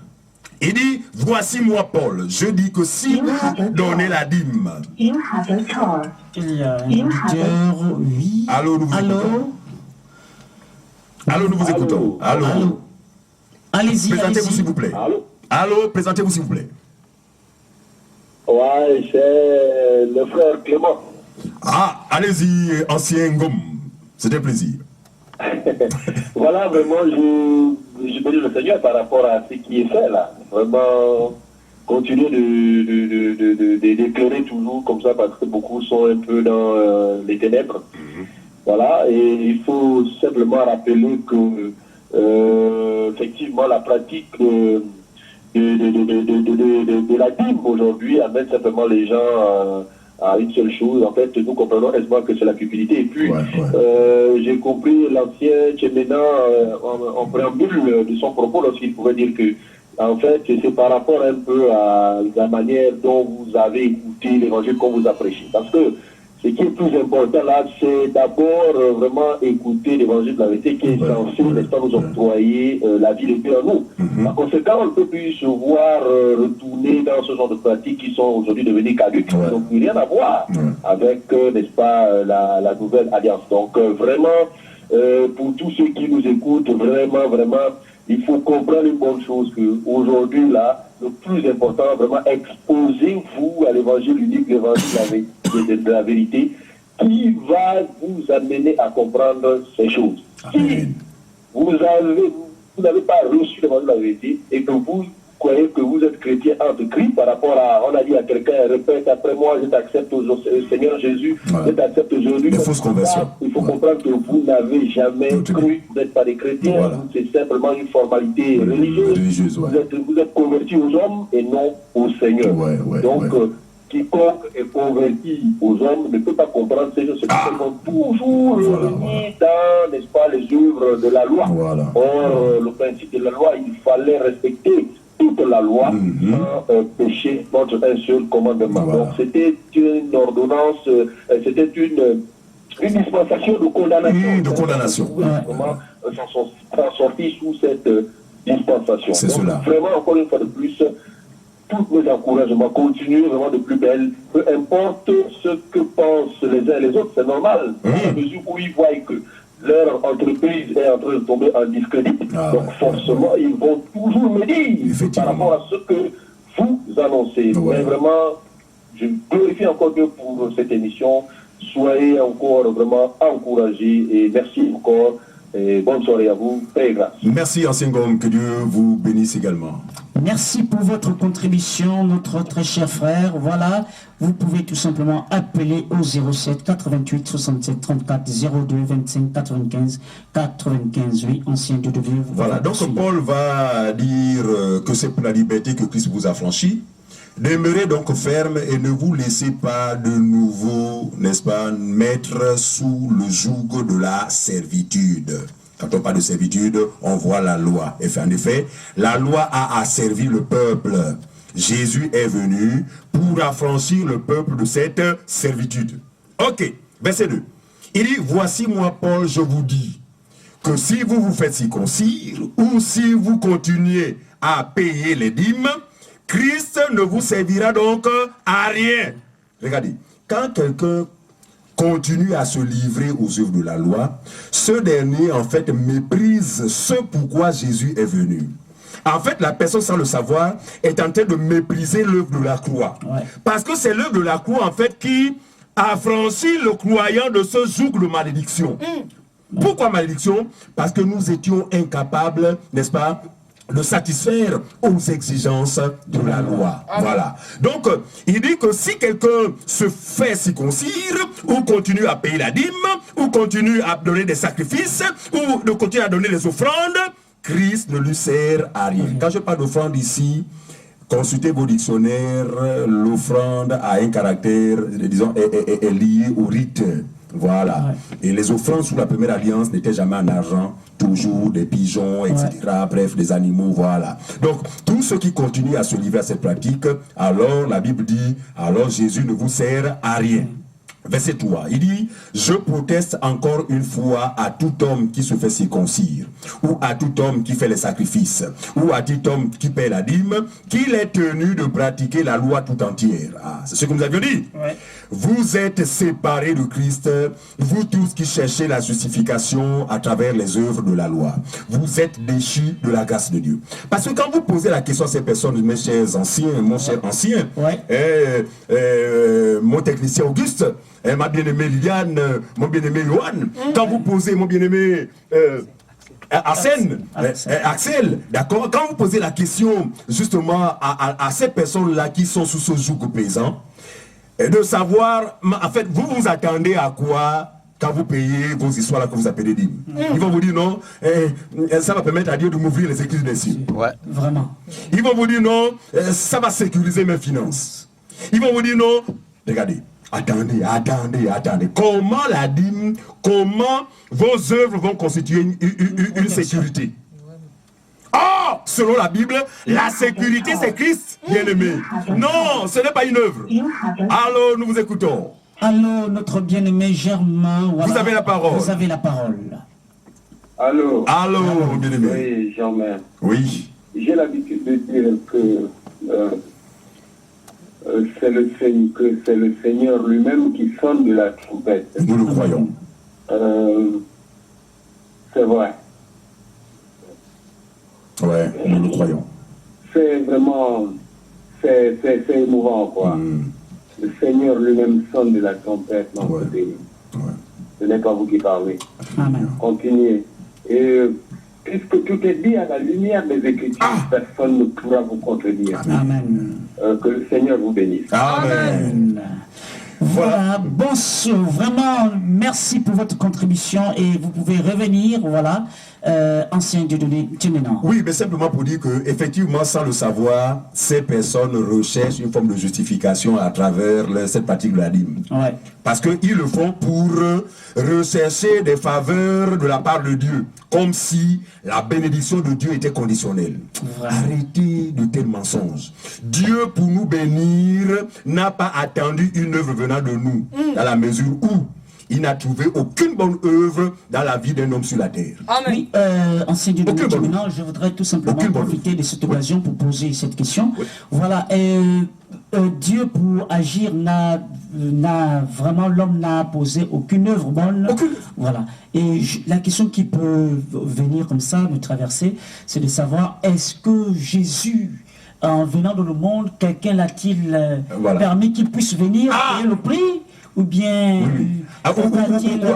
Il dit, voici moi Paul, je dis que si vous donnez la dîme. Il y a un auditeur, oui. Allô, nous vous écoutons. Allô, nous vous écoutons. Allô. Allez-y, Présentez-vous s'il vous plaît. Allô, présentez-vous s'il vous plaît. Ouais, c'est le frère Clément. Ah, allez-y, ancien Ngom. C'est un plaisir. Voilà, vraiment, je bénis le Seigneur par rapport à ce qui est fait là. Vraiment, continuer d'éclairer toujours comme ça parce que beaucoup sont un peu dans les ténèbres. Voilà, et il faut simplement rappeler que effectivement la pratique de la dîme aujourd'hui amène simplement les gens à une seule chose. En fait, nous comprenons aisément que c'est la cupidité. Et puis, j'ai compris l'ancien Tchéména en préambule de son propos lorsqu'il pouvait dire que, en fait, c'est par rapport un peu à la manière dont vous avez écouté l'évangile qu'on vous a prêché. Parce que ce qui est plus important là, c'est d'abord vraiment écouter l'évangile de la vérité qui est censé, n'est-ce pas, nous octroyer la vie de Dieu en nous. Par conséquent, on ne peut plus se voir retourner dans ce genre de pratiques qui sont aujourd'hui devenues caduques, qui n'ont plus rien à voir avec, n'est-ce pas, la nouvelle alliance. Donc vraiment, pour tous ceux qui nous écoutent, vraiment, il faut comprendre une bonne chose, qu'aujourd'hui, là, le plus important, vraiment, exposez-vous à l'évangile unique, l'évangile de la vérité, qui va vous amener à comprendre ces choses. Si vous n'avez pas reçu l'évangile de la vérité et que vous croyez que vous êtes chrétien entre Christ par rapport à, on a dit à quelqu'un, répète après moi, je t'accepte aujourd'hui, Seigneur Jésus, je t'accepte aujourd'hui. Les fausses conversions. Il faut comprendre que vous n'avez jamais cru, vous n'êtes pas des chrétiens, c'est simplement une formalité religieuse. Vous êtes convertis aux hommes et non au Seigneur. Donc, quiconque est converti aux hommes ne peut pas comprendre ces choses. C'est qu'ils vont toujours revenir dans, n'est-ce pas, les œuvres de la loi. Or, le principe de la loi, il fallait respecter toute la loi sans pécher contre un seul commandement. Donc, c'était une ordonnance, c'était une dispensation de condamnation. De condamnation. Comment s'en sortir sous cette dispensation. C'est cela. Vraiment, encore une fois de plus, tous mes encouragements, continuez vraiment de plus belle, peu importe ce que pensent les uns et les autres, c'est normal, à la mesure où ils voient que leur entreprise est en train de tomber en discrédit, donc forcément, ils vont toujours me dire par rapport à ce que vous annoncez. Mais vraiment, je glorifie encore Dieu pour cette émission, soyez encore vraiment encouragés et merci encore. Et bonne soirée à vous, paix et grâce. Merci, ancien Gom, que Dieu vous bénisse également. Merci pour votre contribution, notre très cher frère. Voilà, vous pouvez tout simplement appeler au 07 88 67 34 02 25 95 95. Oui, ancien Dieu de Dieu. Voilà, donc Paul va dire que c'est pour la liberté que Christ vous a franchi. Demeurez donc ferme et ne vous laissez pas de nouveau, n'est-ce pas, mettre sous le joug de la servitude. Quand on parle de servitude, on voit la loi. Et en effet, la loi a asservi le peuple. Jésus est venu pour affranchir le peuple de cette servitude. Ok, verset 2. Il dit, voici moi Paul, je vous dis que si vous vous faites circoncire ou si vous continuez à payer les dîmes, Christ ne vous servira donc à rien. Regardez, quand quelqu'un continue à se livrer aux œuvres de la loi, ce dernier en fait méprise ce pourquoi Jésus est venu. En fait, la personne sans le savoir est en train de mépriser l'œuvre de la croix. Parce que c'est l'œuvre de la croix en fait qui affranchit le croyant de ce joug de malédiction. Pourquoi malédiction? Parce que nous étions incapables, n'est-ce pas, de satisfaire aux exigences de la loi. Voilà. Donc, il dit que si quelqu'un se fait circoncire, ou continue à payer la dîme, ou continue à donner des sacrifices, ou de continuer à donner des offrandes, Christ ne lui sert à rien. Quand je parle d'offrande ici, consultez vos dictionnaires, l'offrande a un caractère, disons, est lié au rite. Voilà. Et les offrandes sous la première alliance n'étaient jamais en argent, toujours des pigeons, etc. Bref, des animaux, voilà. Donc, tous ceux qui continuent à se livrer à cette pratique, alors la Bible dit, alors Jésus ne vous sert à rien. Verset 3, il dit, je proteste encore une fois à tout homme qui se fait circoncire, ou à tout homme qui fait les sacrifices, ou à tout homme qui paie la dîme, qu'il est tenu de pratiquer la loi tout entière. Ah, c'est ce que nous avions dit. Vous êtes séparés de Christ, vous tous qui cherchez la justification à travers les œuvres de la loi. Vous êtes déchus de la grâce de Dieu. Parce que quand vous posez la question à ces personnes, mes chers anciens, mon cher ancien, mon technicien Auguste, ma bien-aimée Liliane, mon bien-aimé Johan, quand vous posez mon bien-aimé Axel, d'accord, quand vous posez la question justement à ces personnes-là qui sont sous ce joug paysan, de savoir, en fait, vous vous attendez à quoi quand vous payez vos histoires là que vous appelez dîmes. Ils vont vous dire non, ça va permettre à Dieu de m'ouvrir les églises des cieux. Vraiment. Ils vont vous dire non, ça va sécuriser mes finances. Ils vont vous dire non, regardez. Attendez. Comment la dîme, comment vos œuvres vont constituer une sécurité? Oh, selon la Bible, la sécurité c'est Christ, bien-aimé. Non, ce n'est pas une œuvre. Alors, nous vous écoutons. Allô, notre bien-aimé Germain. Voilà. Vous avez la parole. Vous avez la parole. Allô. Allô, bien-aimé. Oui, Germain. Oui. J'ai l'habitude de dire que c'est le Seigneur lui-même qui sonne de la trompette. Nous le croyons. C'est vrai. croyons. C'est vraiment, c'est émouvant, quoi. Le Seigneur lui-même sonne de la trompette dans ce pays. Ce n'est pas vous qui parlez. Amen. Continuez. Et puisque tout est dit à la lumière des Écritures, personne ne pourra vous contredire. Amen. Que le Seigneur vous bénisse. Amen. Voilà, bonsoir, vraiment, merci pour votre contribution et vous pouvez revenir, voilà, ancien Dieudonné Tcheménan. Oui, mais simplement pour dire que effectivement, sans le savoir, ces personnes recherchent une forme de justification à travers cette pratique de la dîme. Ouais. Parce qu'ils le font pour rechercher des faveurs de la part de Dieu, comme si la bénédiction de Dieu était conditionnelle. Vraiment. Arrêtez de tels mensonges. Dieu, pour nous bénir, n'a pas attendu une œuvre venant de nous, dans la mesure où il n'a trouvé aucune bonne œuvre dans la vie d'un homme sur la terre. Amen. Oui, ancien Dieudonné Aucune bonne Tcheménan, je voudrais tout simplement Aucune bonne profiter de cette occasion pour poser cette question. Oui. Voilà, Dieu pour agir l'homme n'a posé aucune œuvre bonne. Aucune. Voilà. Et la question qui peut venir comme ça, me traverser, c'est de savoir, est-ce que Jésus, en venant dans le monde, quelqu'un l'a-t-il permis qu'il puisse venir payer le prix? Ou bien...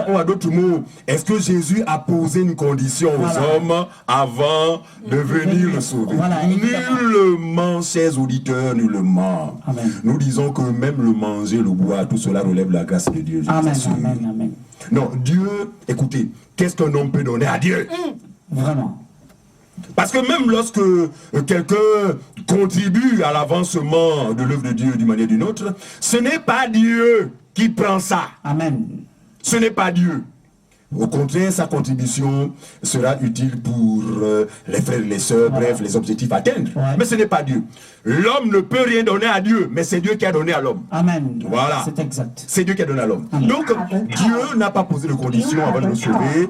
Ou à d'autres mots, est-ce que Jésus a posé une condition aux hommes avant de venir le sauver? Nullement, chers auditeurs, nullement. Amen. Nous disons que même le manger, le boire, tout cela relève de la grâce de Dieu. Amen, amen, amen. Non, Dieu, écoutez, qu'est-ce qu'un homme peut donner à Dieu? Vraiment. Parce que même lorsque quelqu'un contribue à l'avancement de l'œuvre de Dieu d'une manière ou d'une autre, ce n'est pas Dieu qui prend ça. Amen. Ce n'est pas Dieu. Au contraire, sa contribution sera utile pour les frères et les sœurs, bref, les objectifs à atteindre. Ouais. Mais ce n'est pas Dieu. L'homme ne peut rien donner à Dieu, mais c'est Dieu qui a donné à l'homme. Amen. Voilà. C'est exact. C'est Dieu qui a donné à l'homme. Amen. Donc, Dieu n'a pas posé de conditions avant de nous sauver.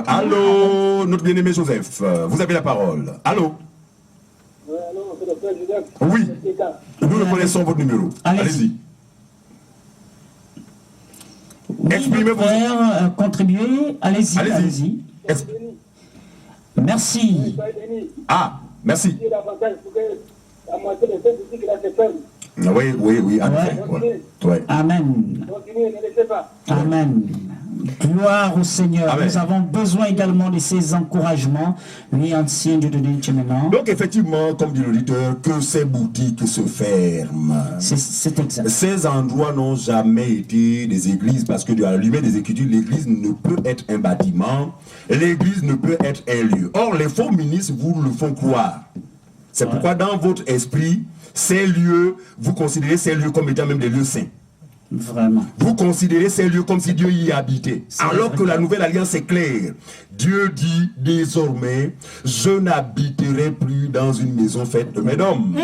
Allô, notre bien-aimé Joseph, vous avez la parole. Allô? Allô, c'est le frère Joseph. Oui. Nous reconnaissons votre numéro. Allez-y. Oui, Exprimez-vous. Contribuer. Allez-y. Allez-y. Merci. Ah, merci. Oui, en effet. Ouais. Amen. Amen. Gloire au Seigneur. Amen. Nous avons besoin également de ces encouragements. Oui, ancien Dieudonné Tcheménan. Donc effectivement, comme dit l'auditeur, que ces boutiques se ferment. C'est exact. Ces endroits n'ont jamais été des églises parce que à la lumière des Écritures, l'église ne peut être un bâtiment, l'église ne peut être un lieu. Or, les faux ministres vous le font croire. C'est pourquoi dans votre esprit, ces lieux, vous considérez ces lieux comme étant même des lieux saints. Vraiment. Vous considérez ces lieux comme si Dieu y habitait. Alors que la nouvelle alliance est claire. Dieu dit désormais, je n'habiterai plus dans une maison faite de mes hommes.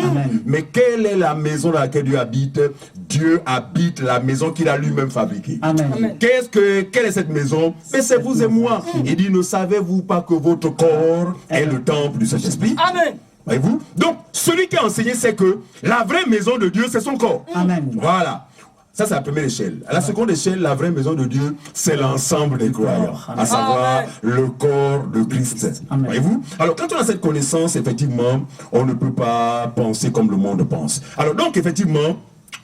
Mais quelle est la maison dans laquelle Dieu habite? Dieu habite la maison qu'il a lui-même fabriquée. Amen. Quelle est cette maison? Mais c'est vous et moi. Il dit, ne savez-vous pas que votre corps est le temple du Saint-Esprit? Amen. Voyez-vous? Donc, celui qui a enseigné, c'est que la vraie maison de Dieu, c'est son corps. Amen. Voilà. Ça, c'est la première échelle. À la seconde échelle, la vraie maison de Dieu, c'est l'ensemble des croyants, à savoir le corps de Christ. Voyez-vous? Alors, quand on a cette connaissance, effectivement, on ne peut pas penser comme le monde pense. Alors, donc, effectivement,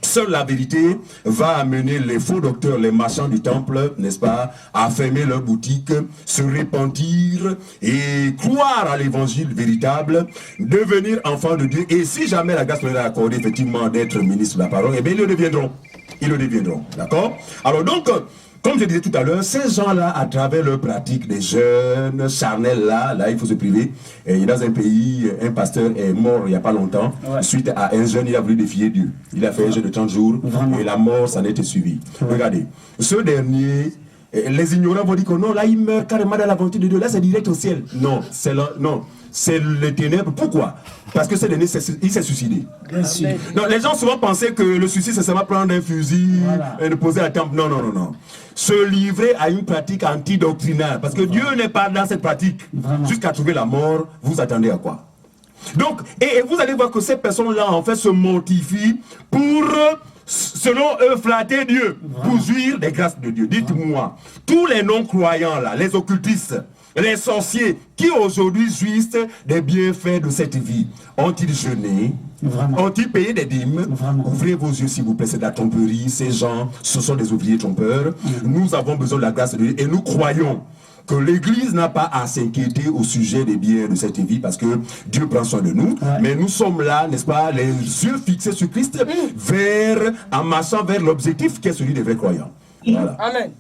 seule la vérité va amener les faux docteurs, les marchands du temple, n'est-ce pas, à fermer leurs boutiques, se repentir et croire à l'évangile véritable, devenir enfants de Dieu. Et si jamais la grâce leur est accordée, effectivement, d'être ministre de la parole, eh bien, ils le deviendront. Ils le deviendront. D'accord? Alors donc, comme je disais tout à l'heure, ces gens-là, à travers leur pratique des jeunes charnels, là, il faut se priver. Et dans un pays, un pasteur est mort il n'y a pas longtemps, suite à un jeune, il a voulu défier Dieu. Il a fait un jeûne de 30 jours, et la mort s'en était suivie. Regardez, ce dernier, les ignorants vont dire que non, là, il meurt carrément dans la volonté de Dieu. Là, c'est direct au ciel. Non, c'est les ténèbres. Pourquoi? Parce que ce dernier, il s'est suicidé. Non, les gens souvent pensaient que le suicide, c'est seulement prendre un fusil et le poser à la tempe. Non. Se livrer à une pratique antidoctrinale. Parce que Dieu n'est pas dans cette pratique. Jusqu'à trouver la mort, vous attendez à quoi? Donc, et vous allez voir que ces personnes-là, en fait, se mortifient pour selon eux, flatter Dieu pour jouir des grâces de Dieu. Dites-moi, tous les non-croyants là, les occultistes, les sorciers qui aujourd'hui jouissent des bienfaits de cette vie, ont-ils jeûné? Ont-ils payé des dîmes? Ouvrez vos yeux s'il vous plaît, c'est de la tromperie. Ces gens, ce sont des ouvriers trompeurs. Nous avons besoin de la grâce de Dieu et nous croyons que l'Église n'a pas à s'inquiéter au sujet des biens de cette vie parce que Dieu prend soin de nous. Mais nous sommes là, n'est-ce pas, les yeux fixés sur Christ, en marchant vers l'objectif qui est celui des vrais croyants. Voilà. Amen.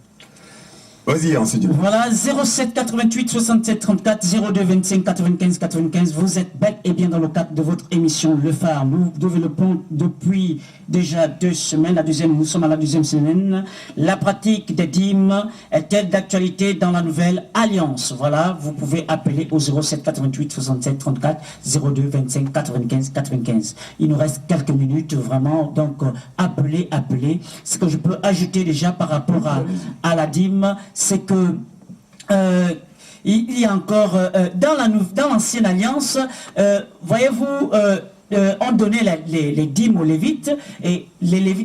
Vas-y, enseigne. Voilà, 07 88 67 34 02 25 95 95. Vous êtes bel et bien dans le cadre de votre émission Le Phare. Nous développons depuis déjà 2 semaines. Nous sommes à la 2e semaine. La pratique des dîmes est-elle d'actualité dans la nouvelle alliance? Voilà, vous pouvez appeler au 07 88 67 34 02 25 95 95. Il nous reste quelques minutes, vraiment. Donc, appelez. Ce que je peux ajouter déjà par rapport à la dîme, c'est que il y a encore dans l'ancienne alliance, voyez-vous, on donnait les dîmes aux Lévites, et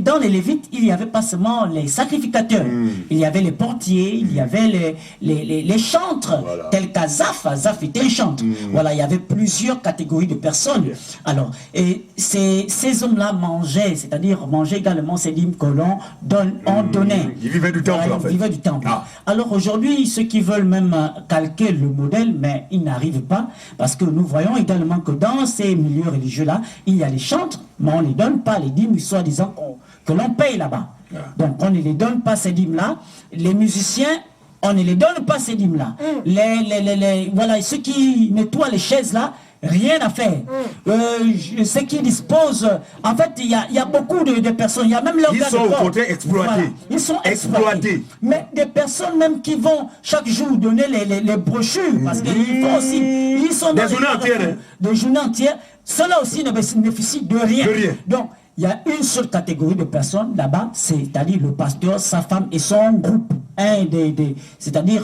dans les Lévites, il n'y avait pas seulement les sacrificateurs, il y avait les portiers, il y avait les chantres, tels qu'Azaph. Azaph était un chantre. Voilà, il y avait plusieurs catégories de personnes. Alors, et ces hommes-là mangeaient, c'est-à-dire mangeaient également ces dîmes que l'on donnait. Ils vivaient du temple, en fait. Ils vivaient du temple. Alors aujourd'hui, ceux qui veulent même calquer le modèle, mais ils n'arrivent pas, parce que nous voyons également que dans ces milieux religieux-là, il y a les chantres, mais on ne les donne pas les dîmes, soi-disant que l'on paye là-bas. Donc on ne les donne pas ces dîmes-là. Les musiciens, on ne les donne pas ces dîmes-là. Voilà, ceux qui nettoient les chaises là, rien à faire. Ceux qui disposent, en fait, il y a beaucoup de personnes, il y a même leurs ils sont au côté exploités. Voilà. Ils sont exploités. Mais des personnes même qui vont chaque jour donner les brochures, parce qu'ils font aussi, ils sont dans des journées entières. Cela aussi ne bénéficie de rien. Donc, il y a une seule catégorie de personnes là-bas, c'est-à-dire le pasteur, sa femme et son groupe. C'est-à-dire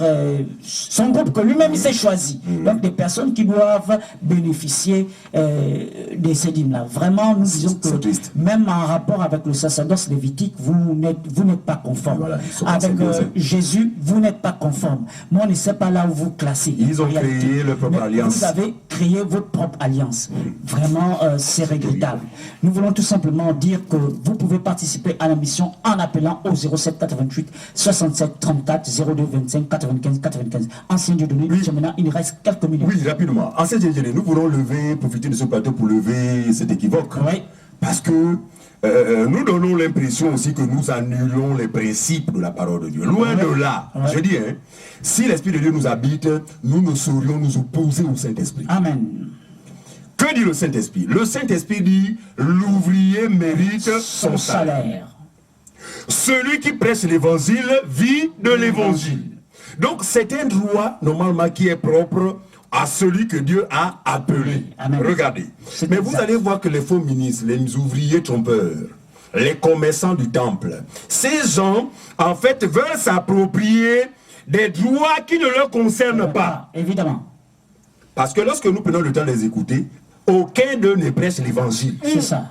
son groupe que lui-même il s'est choisi. Donc des personnes qui doivent bénéficier de ces dîmes-là. Vraiment, nous disons que même en rapport avec le sacerdoce lévitique, vous n'êtes pas conforme. Voilà, avec Jésus, vous n'êtes pas conforme. Moi, on ne sait pas là où vous classez. Ils ont créé leur propre alliance. Vous avez créé votre propre alliance. Vraiment, c'est regrettable. Nous voulons tout simplement dire que vous pouvez participer à la mission en appelant au 07 88 67 34 02 25 95 95. Ancien Dieu donné, maintenant il reste quelques minutes. Oui, rapidement. Ancien Dieu donné, nous voulons profiter de ce plateau pour lever cet équivoque. Oui. Parce que nous donnons l'impression aussi que nous annulons les principes de la parole de Dieu. Loin de là, je dis, si l'Esprit de Dieu nous habite, nous ne saurions nous opposer au Saint-Esprit. Amen. Que dit le Saint-Esprit? Le Saint-Esprit dit, l'ouvrier mérite son salaire. Celui qui prêche l'évangile vit de l'évangile. Donc c'est un droit normalement qui est propre à celui que Dieu a appelé. Amen. Regardez. Mais vous allez voir que les faux ministres, les ouvriers trompeurs, les commerçants du temple, ces gens en fait veulent s'approprier des droits qui ne leur concernent pas. Évidemment. Parce que lorsque nous prenons le temps de les écouter, aucun d'eux ne prêche l'évangile. C'est ça.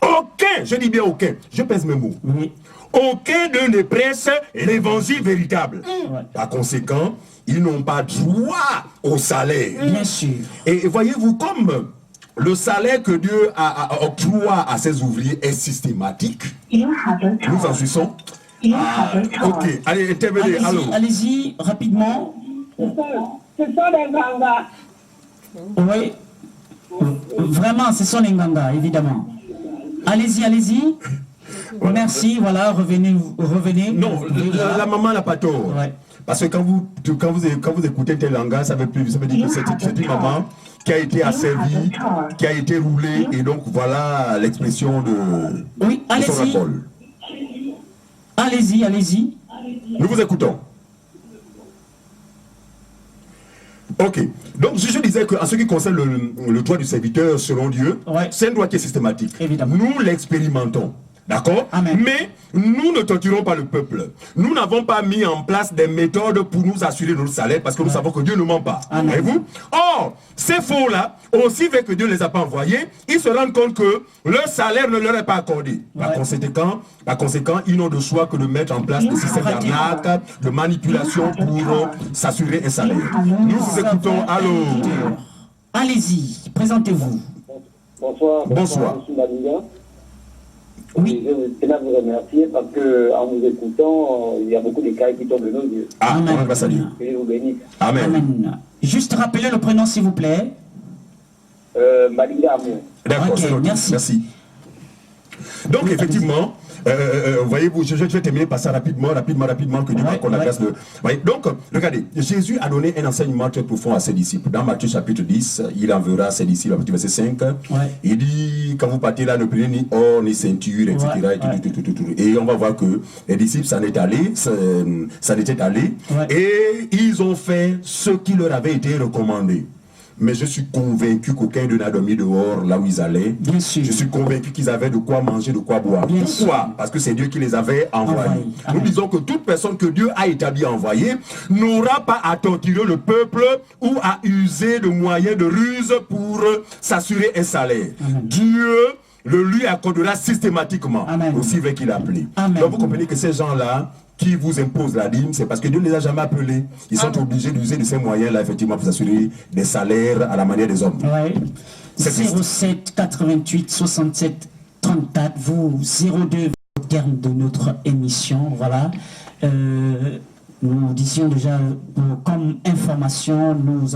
Aucun, je dis bien aucun, je pèse mes mots. Oui. Aucun d'eux ne prêche l'évangile véritable. Par conséquent, ils n'ont pas droit au salaire. Bien sûr. Et voyez-vous, comme le salaire que Dieu a octroyé à ses ouvriers est systématique, nous en jouissons. Ok, allez, intervenez. Allez-y, rapidement. Ce sont des gangas. Oui. Vraiment, ce sont les gangas, évidemment. Allez-y. Ouais. Merci, voilà, revenez. Non, la maman n'a pas tort. Ouais. Parce que quand vous écoutez tel langage, ça veut dire que c'est une maman qui a été asservie, qui a été roulée, et donc voilà l'expression de son rappel. Allez-y. Nous vous écoutons. Ok. Donc je disais qu'en ce qui concerne le droit du serviteur selon Dieu, c'est un droit qui est systématique. Évidemment. Nous l'expérimentons. D'accord? Mais nous ne torturons pas le peuple. Nous n'avons pas mis en place des méthodes pour nous assurer notre salaire parce que nous savons que Dieu ne ment pas. Voyez-vous? Or, ces faux-là, aussi fait que Dieu ne les a pas envoyés, ils se rendent compte que leur salaire ne leur est pas accordé. Par conséquent, ils n'ont de choix que de mettre en place des systèmes d'arnaque, de manipulation pour s'assurer un salaire. Nous vous écoutons. Allô? Allez-y, présentez-vous. Bonsoir. Bonsoir. Monsieur Malinga. Oui. Je tiens à vous remercier parce qu'en vous écoutant, il y a beaucoup de cas qui tombent de nos yeux. Amen. On va saluer. Que Dieu vous bénisse. Amen. Juste rappeler le prénom, s'il vous plaît. Malinga Amour. D'accord, Ok, merci. Donc, effectivement, voyez-vous, je vais terminer par ça rapidement, que Dieu qu'on agresse le... Donc, regardez, Jésus a donné un enseignement très profond à ses disciples. Dans Matthieu chapitre 10, il enverra ses disciples, verset 5. Il dit, quand vous partez là, ne prenez ni or, ni ceinture, etc. Et on va voir que les disciples s'en étaient allés, et ils ont fait ce qui leur avait été recommandé. Mais je suis convaincu qu'aucun d'eux n'a dormi dehors là où ils allaient. Bien sûr. Je suis convaincu qu'ils avaient de quoi manger, de quoi boire. Pourquoi? Parce que c'est Dieu qui les avait envoyés. Nous disons que toute personne que Dieu a établie envoyée n'aura pas à torturer le peuple ou à user de moyens de ruse pour s'assurer un salaire. Dieu le lui accordera systématiquement, aussi vrai qu'il a appelé. Donc vous comprenez que ces gens-là qui vous imposent la dîme, c'est parce que Dieu ne les a jamais appelés. Ils sont obligés d'user de ces moyens-là, effectivement, pour s'assurer des salaires à la manière des hommes. 07 88 67 34, vous 02 au terme de notre émission, voilà. Nous disions déjà, comme information, nous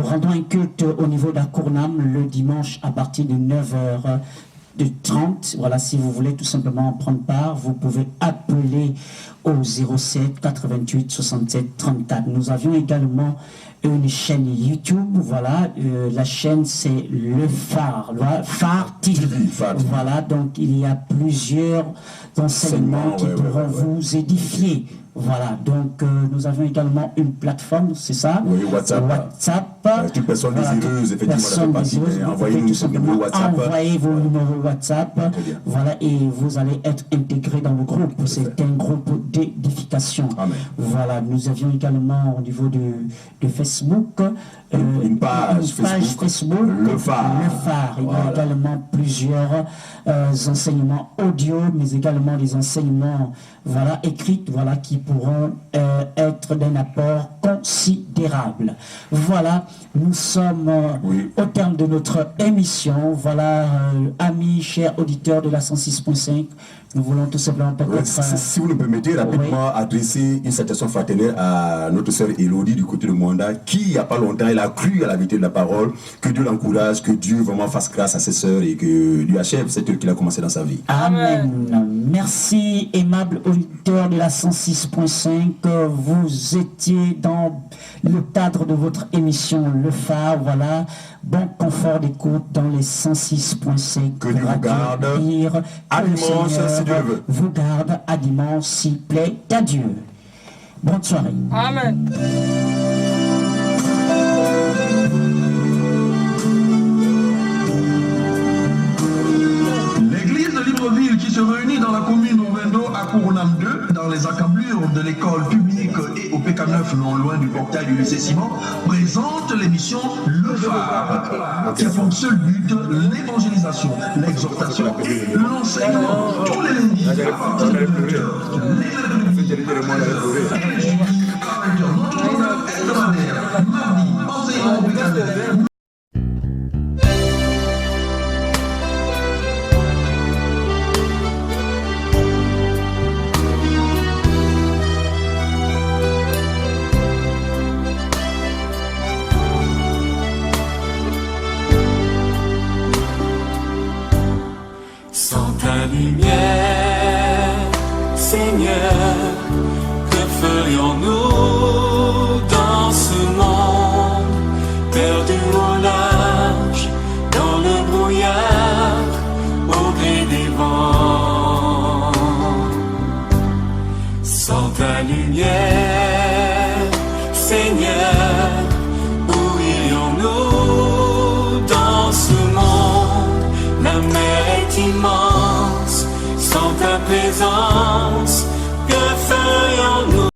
rendons un culte au niveau d'Akournam le dimanche à partir de 9h30. Voilà, si vous voulez tout simplement prendre part, vous pouvez appeler au 07 88 67 34. Nous avions également une chaîne YouTube, voilà, la chaîne c'est le Phare, Phare TV. Voilà, donc il y a plusieurs enseignements qui pourront vous édifier. Voilà, donc nous avons également une plateforme, c'est ça? Oui, WhatsApp. Toute personne désireuse, effectivement, envoyez-nous vos numéros WhatsApp. Envoyez vos numéros WhatsApp, voilà, et vous allez être intégrés dans le groupe. C'est un groupe d'édification. Voilà, nous avions également au niveau de Facebook, une page Facebook, le Phare. Il y a également plusieurs enseignements audio, mais également des enseignements, voilà, écrits, voilà, qui pourront être d'un apport considérable. Voilà, nous sommes au terme de notre émission. Voilà, amis, chers auditeurs de la 106.5, nous voulons tout simplement peut-être... si vous nous permettez rapidement adresser une salutation fraternelle à notre sœur Élodie du côté de Mwanda, qui il n'y a pas longtemps, elle a cru à la vérité de la parole, que Dieu l'encourage, que Dieu vraiment fasse grâce à ses sœurs et que lui achève cette œuvre qu'il a commencé dans sa vie. Amen. Merci, aimable auditeur de la 106.5. Vous étiez dans le cadre de votre émission Le Phare. Voilà, bon confort d'écoute dans les 106.5. Que Dieu vous garde à dimanche, si Dieu le veut. Vous garde à dimanche, s'il plaît, à Dieu. Bonne soirée. Amen. Libreville qui se réunit dans la commune d'Ovendo à Kournam 2, dans les accablures de l'école publique et au PK9 non loin du portail du lycée Simon, présente l'émission Le Phare, qui a pour seul but l'évangélisation, l'exhortation et l'enseignement tous les lundis à partir de 8h. Notre programme hebdomadaire, mardi, enseignement obligatoire. Sans ta lumière, Seigneur, que ferions-nous dans ce monde perdu au large, dans le brouillard, au gré des vents? Sans ta lumière, Seigneur, où irions-nous dans ce monde? La mer est immense, ta présence, que ferions-nous?